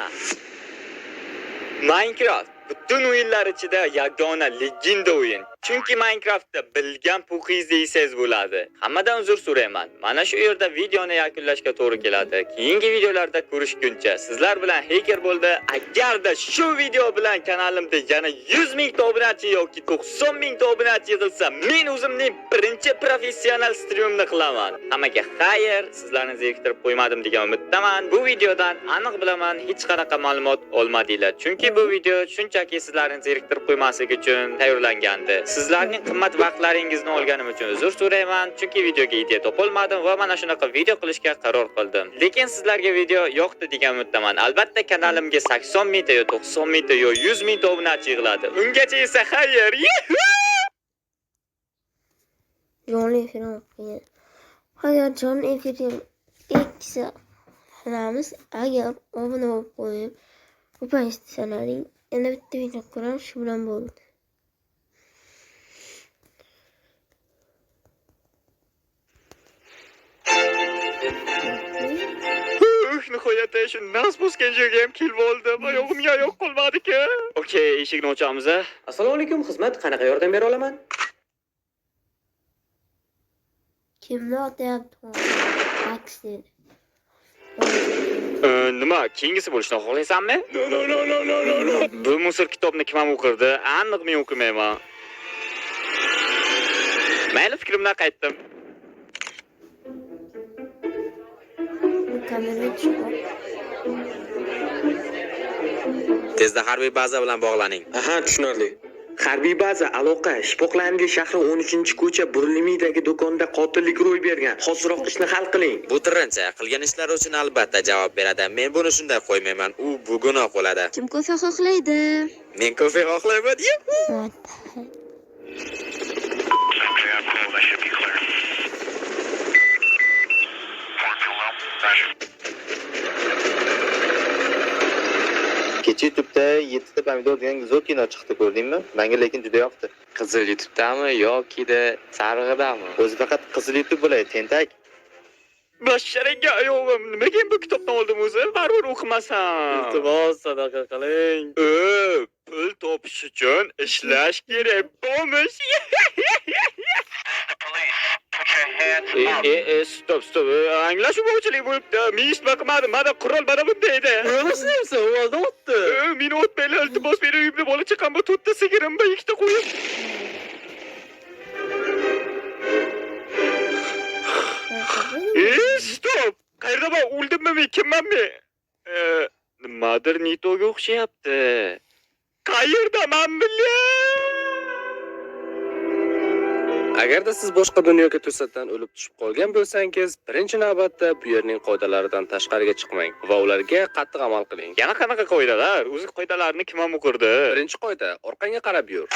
Minecraft butun o'yinlar ichida yagona legenda o'yin. Chunki Minecraftda bilgan puqingizni yesangiz bo'ladi. Hammadan uzr so'rayman. Mana shu yerda videoni yakunlashga to'g'ri keladi. Keyingi videolarda ko'rishguncha sizlar bilan Heker bo'ldi. Agarda shu video bilan kanalimda yana 100 ming obunachi yoki 90 ming obunachi yig'ilsa, men o'zimning birinchi professional streamimni qilaman. Hammaga xayr, sizlarni zeriktirib qo'ymadim degan umiddaman. Bu videodan aniq bilaman, hech qanaqa ma'lumot olmadinglar. Chunki bu video shunchaki sizlarni zeriktirib qo'ymaslik uchun tayyorlangandi. Sizlarning qimmat vaqtlaringizni olganim uchun uzr so'rayman, chunki videoga idea topolmadim va mana shunaqa video qilishga qaror qildim. Lekin sizlarga video yoqdi degan umiddaman. Albatta kanalimga 80 ming yo 90 ming yo 100 ming obunachi yig'iladi. Ungacha esa xayr. Jonli efir o'qigan. Agar jonli efirga ikkisi qilamiz, agar obuna bo'lib qo'yib, ko'paytirsanlaring, yana bitta video ko'ramiz, shu bilan bo'ldi. Nihoyatda shu nas bosgan joyga ham kelib oldim. Oyog'imga oyoq qolmadi-ku. Okay, eshikni ochamiz. Assalomu alaykum, xizmat. Qanaqa yordam bera olaman? Kimni otyapti? Aks dedi. Nima, keyingisi bo'lishni xohlaysanmi? No. Bu musor kitobni kim ham o'qirdi? Aniq men o'qimayman. Mayli, fikrimdan qaytdim. Kamera chiqib. Tezda harbiy baza bilan bog'laning. Aha, tushunarli. Harbiy baza, aloqa, Shpoklandiya shahri 13-ko'cha Burlimidagi do'konda qotillik ro'y bergan. Hoziroq ishni hal qiling. Bu tirrancha qilgan ishlari uchun albatta javob beradi. Men buni shunday qo'ymayman. U bugunoq bo'ladi. Kim kofe xohlaydi? Men kofe xohlayman. Kecha YouTube'da 7 ta pomidor degan zo'r kino chiqdi, ko'rdingmi? Menga lekin juda yoqdi. Qizil YouTube'dami yoki-da sarig'idami? O'zi faqat qizil YouTube bo'ladi, tentak. Basharaga ayog'im, nimaga bu kitobdan oldim o'zi? Baribir o'qimasam. Iltimos sadaqa qiling. Pul topish uchun ishlash kerak. Bo'lmish. Stop. Anglashuv bo'chilik bo'libdi. Men hech nima qilmadim. Mana qurol mana bunda edi. Nima deyapsan? Ovozdan o'tdi. Meni o'tmaylar, iltimos meni uyimda bola chaqam bor, 4 ta sigirim bor, 2 ta qo'yim. Stop! Qayerda bor? O'ldimmi men? Kimman men? Nimadir Nitoga o'xshayapti. Qayerdaman bilay? Agarda siz boshqa dunyoga to'satdan o'lib tushib qolgan bo'lsangiz, birinchi navbatda bu yerning qoidalaridan tashqariga chiqmang va ularga qattiq amal qiling. Yana qanaqa qoidalar? O'zi qoidalarni kim ham o'qirdi? Birinchi qoida: orqangga qarab yur.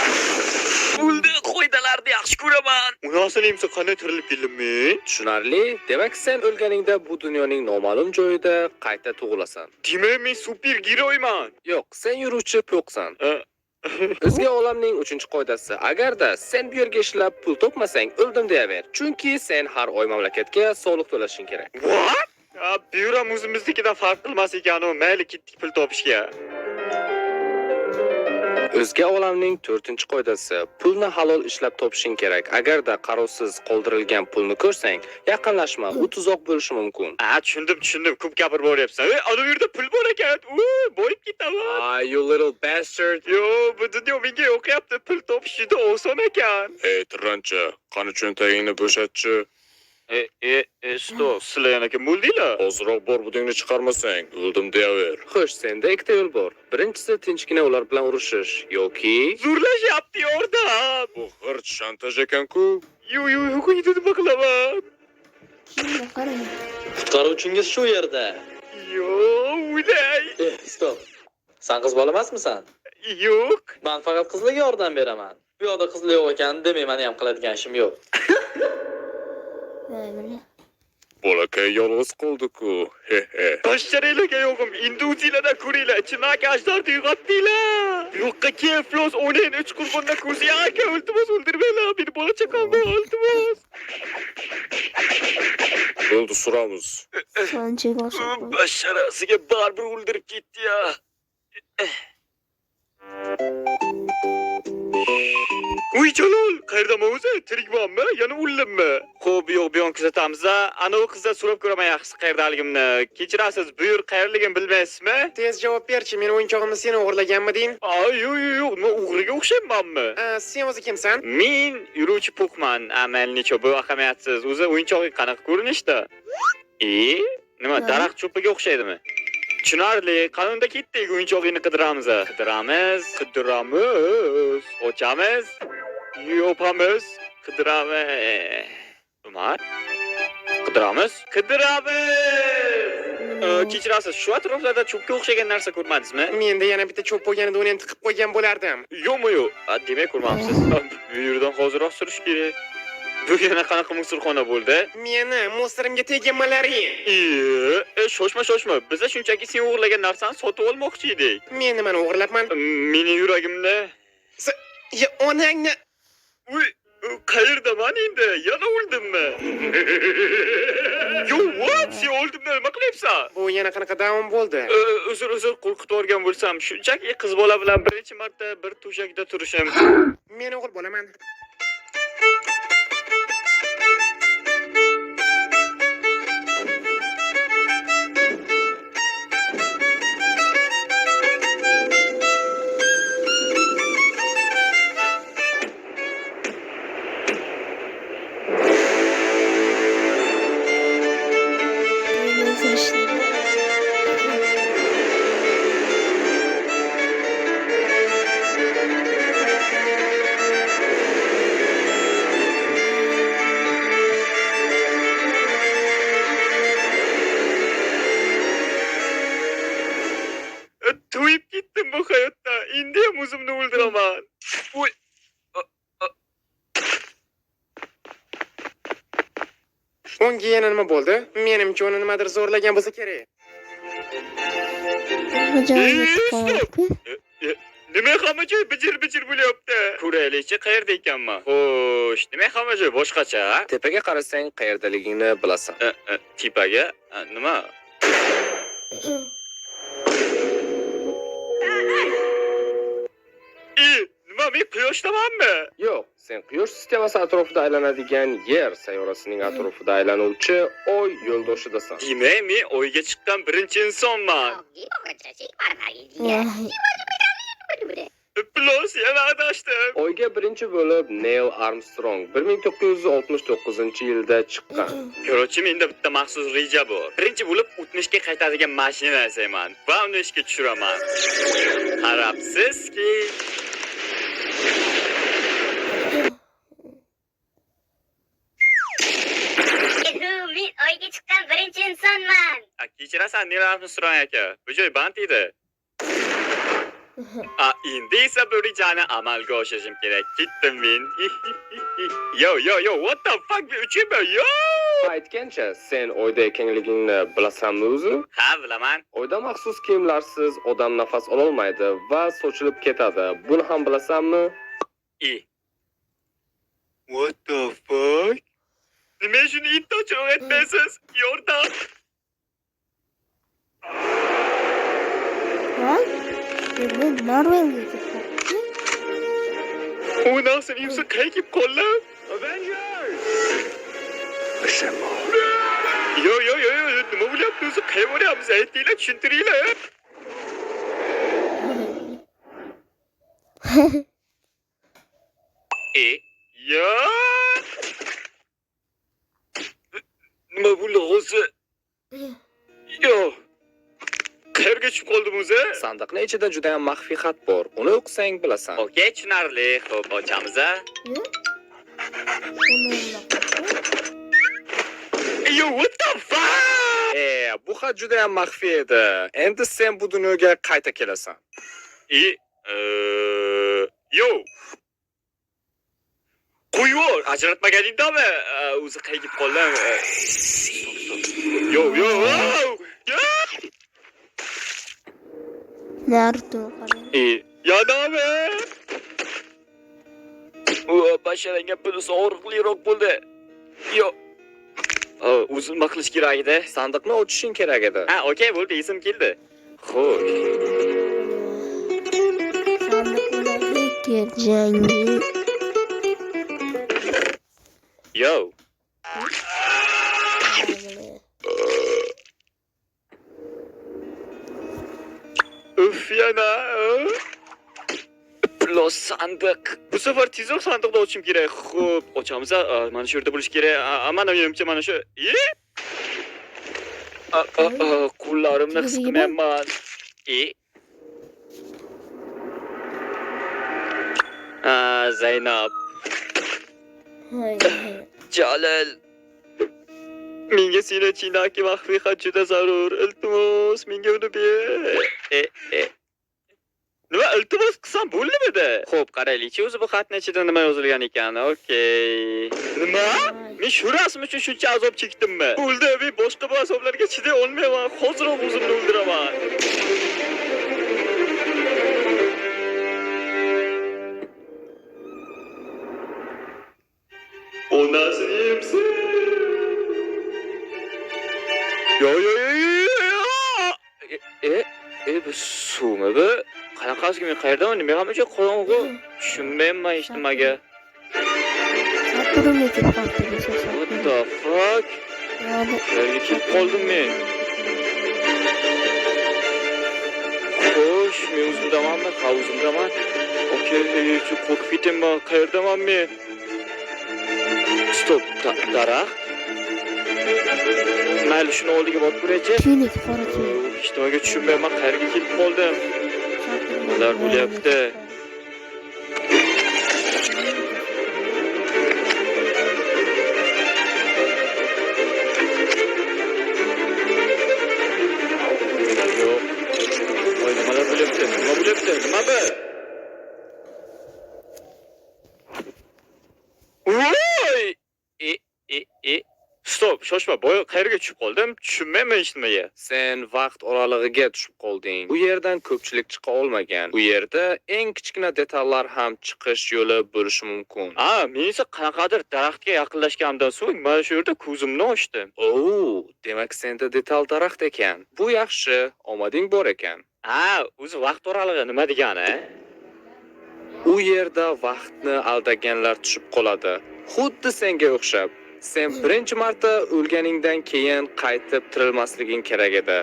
O'ldi, qoidalarni yaxshi ko'raman. Unasimsa qanday tirilib keldim men? Tushunarli? Demak, sen o'lganingda bu dunyoning noma'lum joyida qayta tug'ilasan. Demak, men super giroyman. Yo'q, sen yuruvchi po'qsan. O'zga olamning 3-qoidasi: agarda sen bu yerga ishlab pul topmasang, o'ldim deyaver. Chunki sen har oy mamlakatga soliq to'lashing kerak. What? Bu ham o'zimiznikidan farq qilmas ekan-u, mayli ketdik pul topishga. O'zga olamning 4-qoidasi: pulni halol ishlab topishing kerak. Agarda qarovsiz qoldirilgan pulni ko'rsang, yaqinlashma, u tuzoq bo'lishi mumkin. Tushundim. Ko'p gapirib boryapsan. Ana bu yerda pul bor ekan. Boyib ketaman. You little bastard. Yo, bu dunyo menga yoqyapti. Pul topish juda oson ekan. Ey, tirancha, qani cho'ntagingni bo'shatchi. Stop, sizlar yana kim bo'ldinglar? Ozroq bor budingni chiqarmasang, o'ldim deyaver. Xo'sh, senda ikkita yo'l bor. Birinchisi tinchgina ular bilan urushish yoki Zo'rlashyapti yordam. Bu g'irt shantaj ekan-ku. Yo, qo'ydi nima qilaman? Kimga qarang. Qutqaruvchingiz shu yerda. Yo, o'lay. Stop. Sen qiz bola emasmisan? Yo'q. Men faqat qizlarga yordam beraman. Bu yoqda qizlar yo'q ekan, demayman ham qiladigan ishim yo'q. Bolakay yolg'iz qoldi-ku. Basharalarga yo'g'im, endi o'zinglardan ko'ringlar. Chinaki ajdarni uyg'otdinglar. Yo'qqa kel, flos, o'yin 3 qurbondan ko'zi aka, iltimos o'ldirmanglar. Meni bola chaqamni iltimos. Bo'ldi, suramiz. Sanchiga osib. Basharasiga baribir o'ldirib ketdi-ya. Uy Jalol, qayerdaman o'zi? Tirikmanmi? Yana o'ldimmi? Xo'p, yo'q, bu yon kuzatamiz. Ana u qizdan so'rab ko'raman yaxshisi qayerdaligimni. Kechirasiz, bu yer qayerligini bilmaysizmi? Tez javob berchi, men o'yinchog'imni sen o'g'irlaganmiding? Yo'q, nima o'g'riga o'xshaymanmi? Sen o'zi kimsan? Men yuruvchi po'qman. Amalnicha bu ahamiyatsiz. O'zi o'yinchog'i qanaqa ko'rinishda? Nima, daraxt cho'piga o'xshaydimi? Tushunarli, qanunda ketdik, o'yinchog'ini qidiramiz. Ochamiz. Yopamiz. Qidiramiz. Umar. Qidiramiz. Kechirasiz, shu atroflarda cho'pga o'xshagan narsa ko'rmadingizmi? Menda yana bitta cho'p bo'lganida uni ham tiqib qo'ygan bo'lardim. Yo'q. Demak ko'rmabsiz. Bu yerdan hozirroq surish kerak. Bu yana qanaqa musulxona bo'ldi? Meni muslarimga teginmalaring. Shoshma. Biz shunchaki sen o'g'irlagan narsani sotib olmoqchi edik. Men nimani o'g'irlabman? Meni yuragimda. Onangni. Qayerdaman endi? Yana o'ldimmi? What? Sen o'ldimmi? Nima qilyapsan? Bu yana qanaqa davom bo'ldi? Uzr, qo'rqitib o'rgan bo'lsam, shunchaki qiz bola bilan birinchi marta bir to'shakda turishim. Men o'g'il bo'laman. To'yib ketdim bu hayotda. Endi ham o'zimni o'ldiraman. Unga yana nima bo'ldi? Menimcha uni nimadir zo'rlagan bo'lsa kerak. Joyga Nima hamma joy bijir bo'lyapti? Ko'raylikchi qayerda ekanman. Xo'sh, nima hamma joy boshqacha? Tepaga qarasang qayerdaligingni bilasan. Tepaga? Nima? Nima men quyoshdamanmi? Yo'q, sen quyosh sistemasi atrofida aylanadigan yer sayyorasining atrofida aylanuvchi oy yo'ldoshidasan. Demak, men oyga chiqqan birinchi insonman. Plus yana adashdim. Oyga birinchi bo'lib Neil Armstrong 1969-yilda chiqqan. Короче, menda bitta maxsus reja bor. Birinchi bo'lib o'tmishga qaytadigan mashina yasayman va uni ishga tushiraman. Qarabsizki, Men oyga chiqqan birinchi insonman. kechirasan Neil Armstrong aka. Bu joy band edi. Endi esa bu rejani amalga oshirishim kerak. Ketdim men. Yo, what the fuck? Men uchimmi? Yo! Aytgancha, sen oyda ekanligingni bilasanmi o'zi? Ha, bilaman. Oyda maxsus kiyimlarsiz odam nafas ololmaydi va sochilib ketadi. Buni ham bilasanmi? What the fuck? Nima shuni intoch o'rgatmaysiz? Yordam. Marvelga U narsani yuzga qaytib qolib. Avengers! Yo, nima bo'lyapti o'zi? Qayerga boryapmiz? Aytinglar, tushuntiringlar. Yo! Nima bo'ldi o'zi? Yo! Qayerga tushib qoldim o'zi? Sandiqning ichida juda ham maxfiy xat bor. Uni o'qisang bilasan. Okey, tushunarli. Xo'p, ochamiz. Yo, what the fuck? Bu xat juda ham maxfiy edi. Endi sen bu dunyoga qayta kelasan. Yo. Qo'yvor, ajratmaganingdami? O'zi qaytib qoldim. Yo. Naruto Yadame. Basharangga bunisi og'riqliroq bo'ldi. Yo. Uzilma qilish kerak edi. Sandiqni ochishing kerak edi. Okey, bo'ldi, esim keldi. Xo'sh. sandiqlarga jangi. Yo. Yana. Plus sandiq. Bu safar tezroq sandiqni ochishim kerak. Xo'p, ochamiz. Mana shu yerda bo'lish kerak. Mana menimcha mana shu. Qo'llarimni his qilmayman. Zaynab. Jalil. Menga seni chinaki maxfiy xat juda zarur. Iltimos, menga uni ber. Nima iltimos qilsam bo'ldimi-da? Xo'p, qaraylikchi, o'zi bu xatning ichida nima yozilgan ekan. Okey. Nima? Men shu rasm uchun shuncha azob chekdimmi? Bo'ldi, men boshqa bu azoblarga chiday olmayman. Hoziroq o'zimni o'ldiraman. Onasini yemsin. Yo. Bu suvmi bu? Qanaqasiga men qayerdaman? Nima qilmoqchi qorong'u? Tushunmayman hech nimaga. What the fuck? Qayerga kelib qoldim men? Xo'sh, men o'zimdamanmi? Ha, o'zimdaman. Okey, shu qo'rqib ketaman. Qayerdaman men? Stop, daraxt. Mayli, shuni oldiga borib ko'raychi. Tuynuk qora tuynuk. Hech nimaga tushunmayman, qayerga kelib qoldim. Nimalar bo'lyapti? Yo'q. Voy, nimalar bo'lyapti? Nima bo'lyapti? Nima bu? Voy! Stop, shoshma, boya qayerga tushib qoldim? Tushunmayman hech nimaga. Sen vaqt oralig'iga tushib qolding. Bu yerdan ko'pchilik chiqa olmagan. Bu yerda eng kichkina detallar ham chiqish yo'li bo'lishi mumkin. Men esa qanaqadir daraxtga yaqinlashganimdan so'ng mana shu yerda ko'zimni ochdim. Demak senda detal daraxt ekan. Bu yaxshi, omading bor ekan. O'zi vaqt oralig'i nima degani? U yerda vaqtni aldaganlar tushib qoladi. Xuddi senga o'xshab. Sen birinchi marta o'lganingdan keyin qaytib tirilmasliging kerak edi.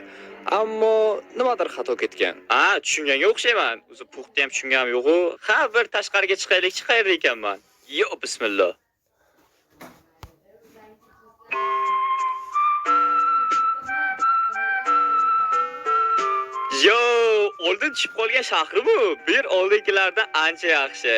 Ammo nimadir xato ketgan. Tushunganga o'xshayman. O'zi puxta ham tushunganim yo'q-ku. Bir tashqariga chiqaylik, chiqayar ekanman. Bismillah. Oldin tushib qolgan shahri bu. Bir oldingilardan ancha yaxshi.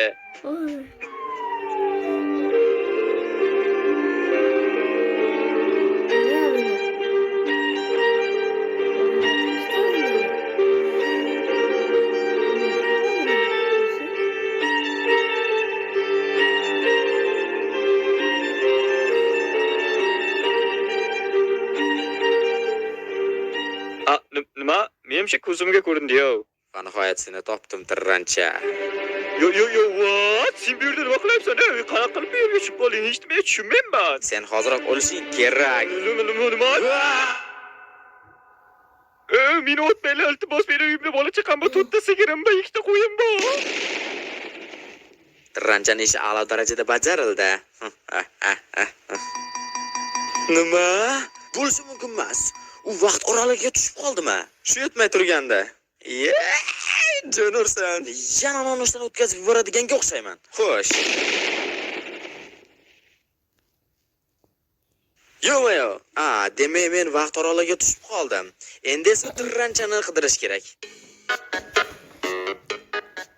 Nima? Menimcha ko'zimga ko'rindi-yu. Nihoyat seni topdim tirrancha. What? Sen bu yerda nima qilyapsan? Qanaqa qilib bu yerga tushib qolding? Hech nima tushunmayman. Sen hoziroq o'lishing kerak. Nima? Meni o'tmaylar, iltimos, meni uyimda bola chaqam bor, 4 ta sigirim bor, 2 ta qo'yim bor. Tirranchaning ishi a'lo darajada bajarildi. Nima? Bo'lishi mumkin emas. U vaqt oralig'iga tushib qoldimi? Shu yetmay turganda. Jonursan, yana nonushdan o'tkazib yuboradiganga o'xshayman. Xo'sh. Yo'q. Demak men vaqt oralig'iga tushib qoldim. Endi esa tirranchani qidirish kerak.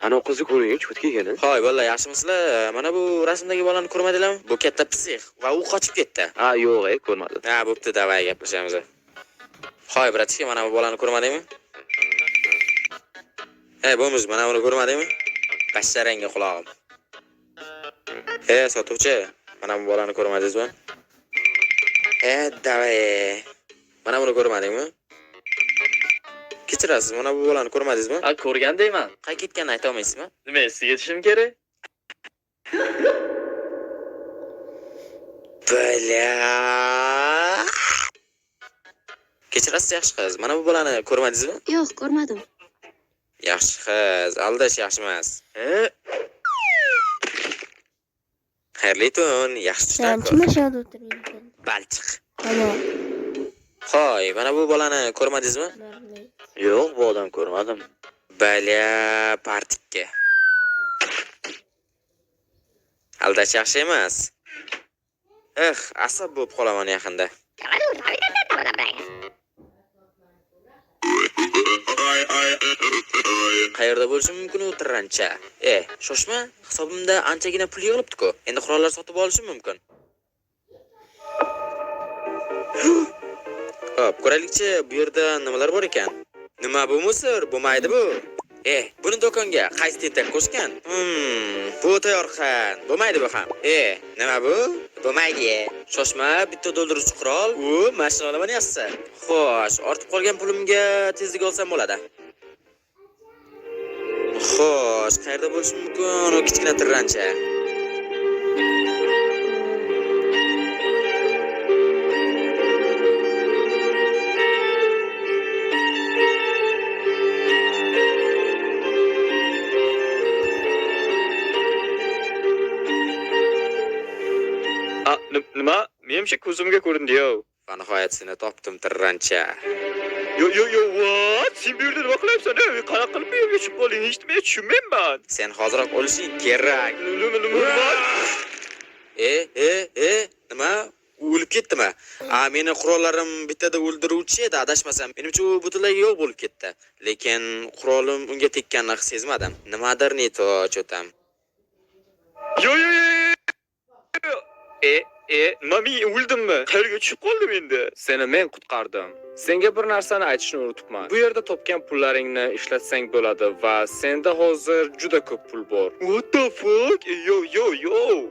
Ana qizni ko'ring, chiqib kelgani. Hoy, bolalar, yaxshimisizlar? Mana bu rasmdagi bolani ko'rmadinglarmi? Bu katta psix va u qochib ketdi. Yo'q, ko'rmadim. Bo'pti, davay gaplashamiz. Hoy, bratishka, mana bu bolani ko'rmadingmi? Bo'lmiz, mana buni ko'rmadingmi? Basharangga qulog'im. Sotuvchi, mana bu bolani ko'rmadingizmi? Davay. Mana buni ko'rmadingmi? Kechirasiz, mana bu bolani ko'rmadingizmi? Ko'rgan deyman. Qay ketganini ayta olmaysizmi? Nima, sizga yetishim kerak? Kechirasiz, yaxshi qiz. Mana bu bolani ko'rmadingizmi? Yo'q, ko'rmadim. Yaxshi qiz, aldash yaxshi emas. Xayrli tun, yaxshi tushlar. Sen kim aşağıda oturuyorsun? Balchiq. Tamam. Hoy, mana bu bolani ko'rmadingizmi? Yo'q, bu odam ko'rmadim. Partikka. Aldash yaxshi emas. Asab bo'lib qolaman yaqinda. Qayerda bo'lishi mumkin u tirrancha? Shoshma, hisobimda anchagina pul yig'ilibdi-ku. Endi qurollar sotib olishim mumkin. Xo'p, ko'raylikchi, bu yerda nimalar bor ekan? Nima bu musor? Bo'lmaydi bu. Buni do'konga qaysi tentak qo'shgan? Bu tayyorxon. Bo'lmaydi bu ham. Nima bu? Bo'lmaydi. Shoshma, bitta dolduruvchi qurol, u mashina olaman yaxshisi. Xo'sh, ortib qolgan pulimga tezlik olsam bo'ladi. Xo'sh, qayerda bo'lishi mumkin u kichkina tirrancha? Nima? Menimcha ko'zimga ko'rindi-yu. Nihoyat seni topdim tirrancha. What? Sen bu yerda nima qilyapsan? Qanaqa qilib bu yerga tushib qolding? Hech nima tushunmayman. Sen hoziroq o'lishing kerak. Nima? U o'lib ketdimi? Meni qurollarim bittada o'ldiruvchi edi, adashmasam. Menimcha u butunlay yo'q bo'lib ketdi. Lekin qurolim unga tekkanini sezmadim. Nimadir neto cho'tam. Nima men o'ldimmi? Qayerga tushib qoldim endi? Seni men qutqardim. Senga bir narsani aytishni unutibman. Bu yerda topgan pullaringni ishlatsang bo'ladi va senda hozir juda ko'p pul bor. What the fuck? Yo.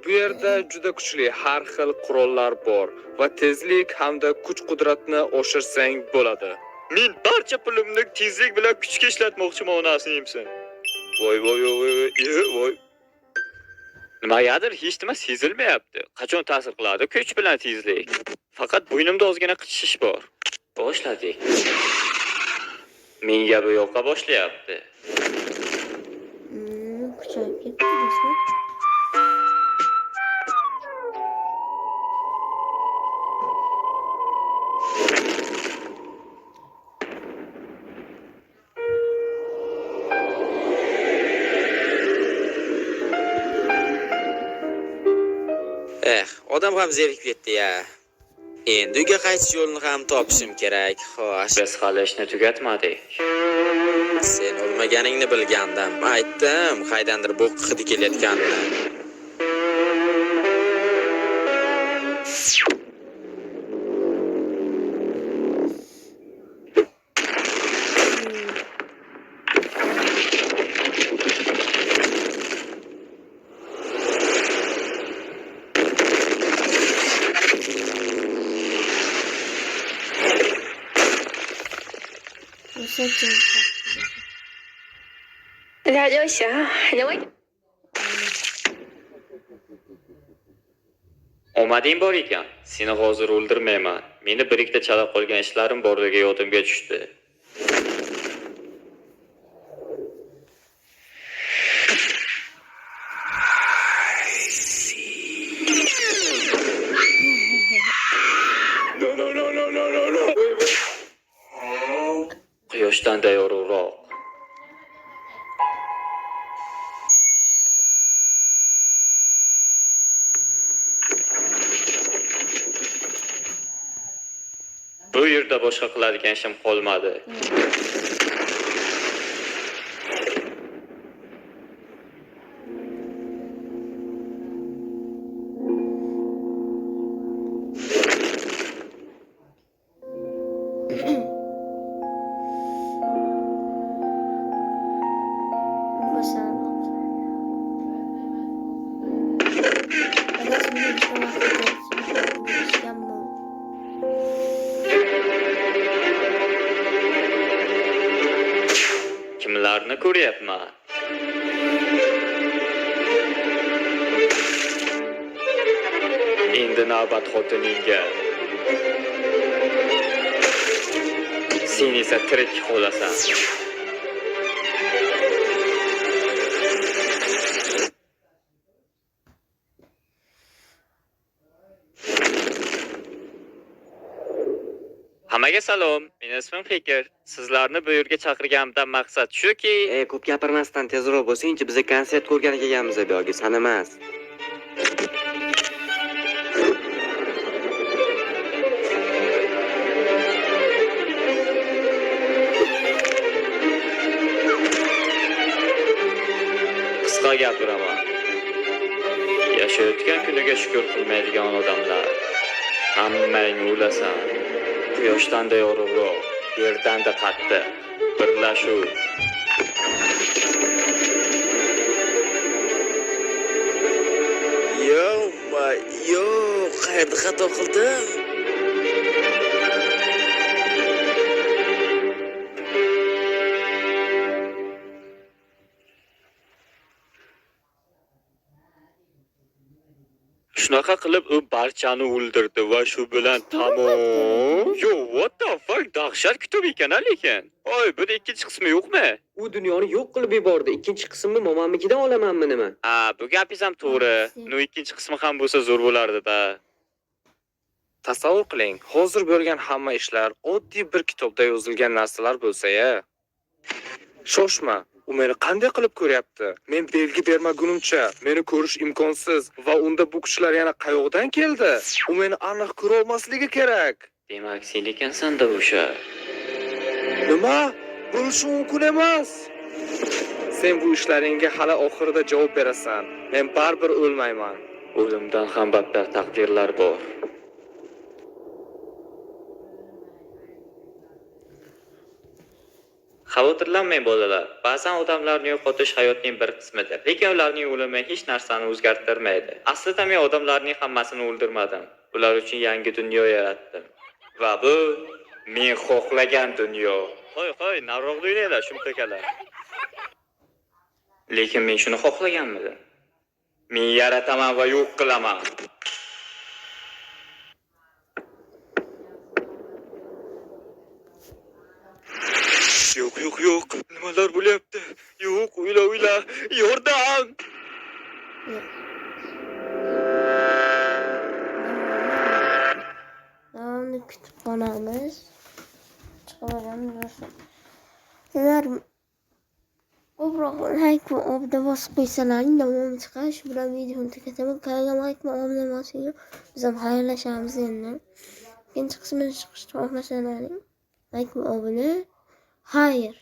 Bu yerda juda kuchli har xil qurollar bor va tezlik hamda kuch-qudratni oshirsang bo'ladi. Men barcha pulimni tezlik bilan kuchga ishlatmoqchiman, onasinimsan. Voy. Nimagadir hech nima sezilmayapti. Qachon ta'sir qiladi kuch bilan tezlik? Faqat bo'ynimda ozgina qichishish bor. Boshladik. Menga bu yoqqa boshlayapti. Kuchayib ketdi do'stlar. Odam ham zerikib ketdi-ya. Endi uyga qaytish yo'lini ham topishim kerak. Xo'sh, Biz hali ishni tugatmadik. sen o'lmaganingni bilgandim. Aytdim, qaydandir bu hidi kelayotganini. Rajoysa, nima? Omading bor ekan. Seni hozir o'ldirmayman. Meni bir ikkita chala qolgan ishlarim borligi yodimga tushdi. No. Quyoshdan da yorug'roq. Bu yerda boshqa qiladigan ishim qolmadi. Kimlarni ko'ryapman? Endi navbat xotiningga. Sen esa tirik qolasan. Hammaga salom. Mening ismim Fikr. Sizlarni bu yerga chaqirganimdan maqsad shuki, Ko'p gapirmasdan tezroq bo'lsingchi, biz konsert ko'rgani kelganmiz bu yo'lga, san emas. qisqa gapiraman. Yashayotgan kuniga shukr qilmaydigan odamlar. Hammang o'lasan. Quyoshdan-da yorug'roq, yerdan-da qattiq. Birlashuv. Yo'q, qayerda xato qildim? Shunaqa qilib u barchani o'ldirdi va shu bilan tamom. Yo, what the fuck? Dahshat kitob ekan lekin. Oy, buni ikkinchi qismi yo'qmi? U dunyoni yo'q qilib yubordi. Ikkinchi qismni momamnikidan olamanmi nima? Bu gapingiz ham to'g'ri. No, ikkinchi qismi ham bo'lsa zo'r bo'lardi-da. Tasavvur qiling, hozir bo'lgan hamma ishlar oddiy bir kitobda yozilgan narsalar bo'lsa-ya. Shoshma, u meni qanday qilib ko'ryapti? Men belgi bermagunimcha meni ko'rish imkonsiz va unda bu kuchlar yana qayoqdan keldi? U meni aniq ko'ra olmasligi kerak. Demak, sen ekansan-da o'sha. Nima? Bo'lishi mumkin emas. Sen bu ishlaringga hali oxirida javob berasan. Men baribir o'lmayman. o'limdan ham battar taqdirlar bor. Xavotirlanmang bolalar. Ba'zan odamlarni yo'qotish hayotning bir qismidir. Lekin ularning o'limi hech narsani o'zgartirmaydi. Aslida men odamlarning hammasini o'ldirmadim. Ular uchun yangi dunyo yaratdim. Va bu men xohlagan dunyo. Qo'y, nariroqda o'ynanglar, shumtakalar. Lekin men shuni xohlaganmidim. Men yarataman va yo'q qilaman. Yo'q. Nimalar bo'lyapti? Yo'q, o'yla. Yordam! Davomli kutib qolamiz. Chiqaveramiz. Sizlar ko'proq like va obda bosib qo'ysalaring davomi chiqar. Shu bilan videoni tugataman. Kanalga like va obda bosing. Biz ham xayrlashamiz endi. Ikkinchi qismini chiqishni xohlasalaring like va obda. Xayr.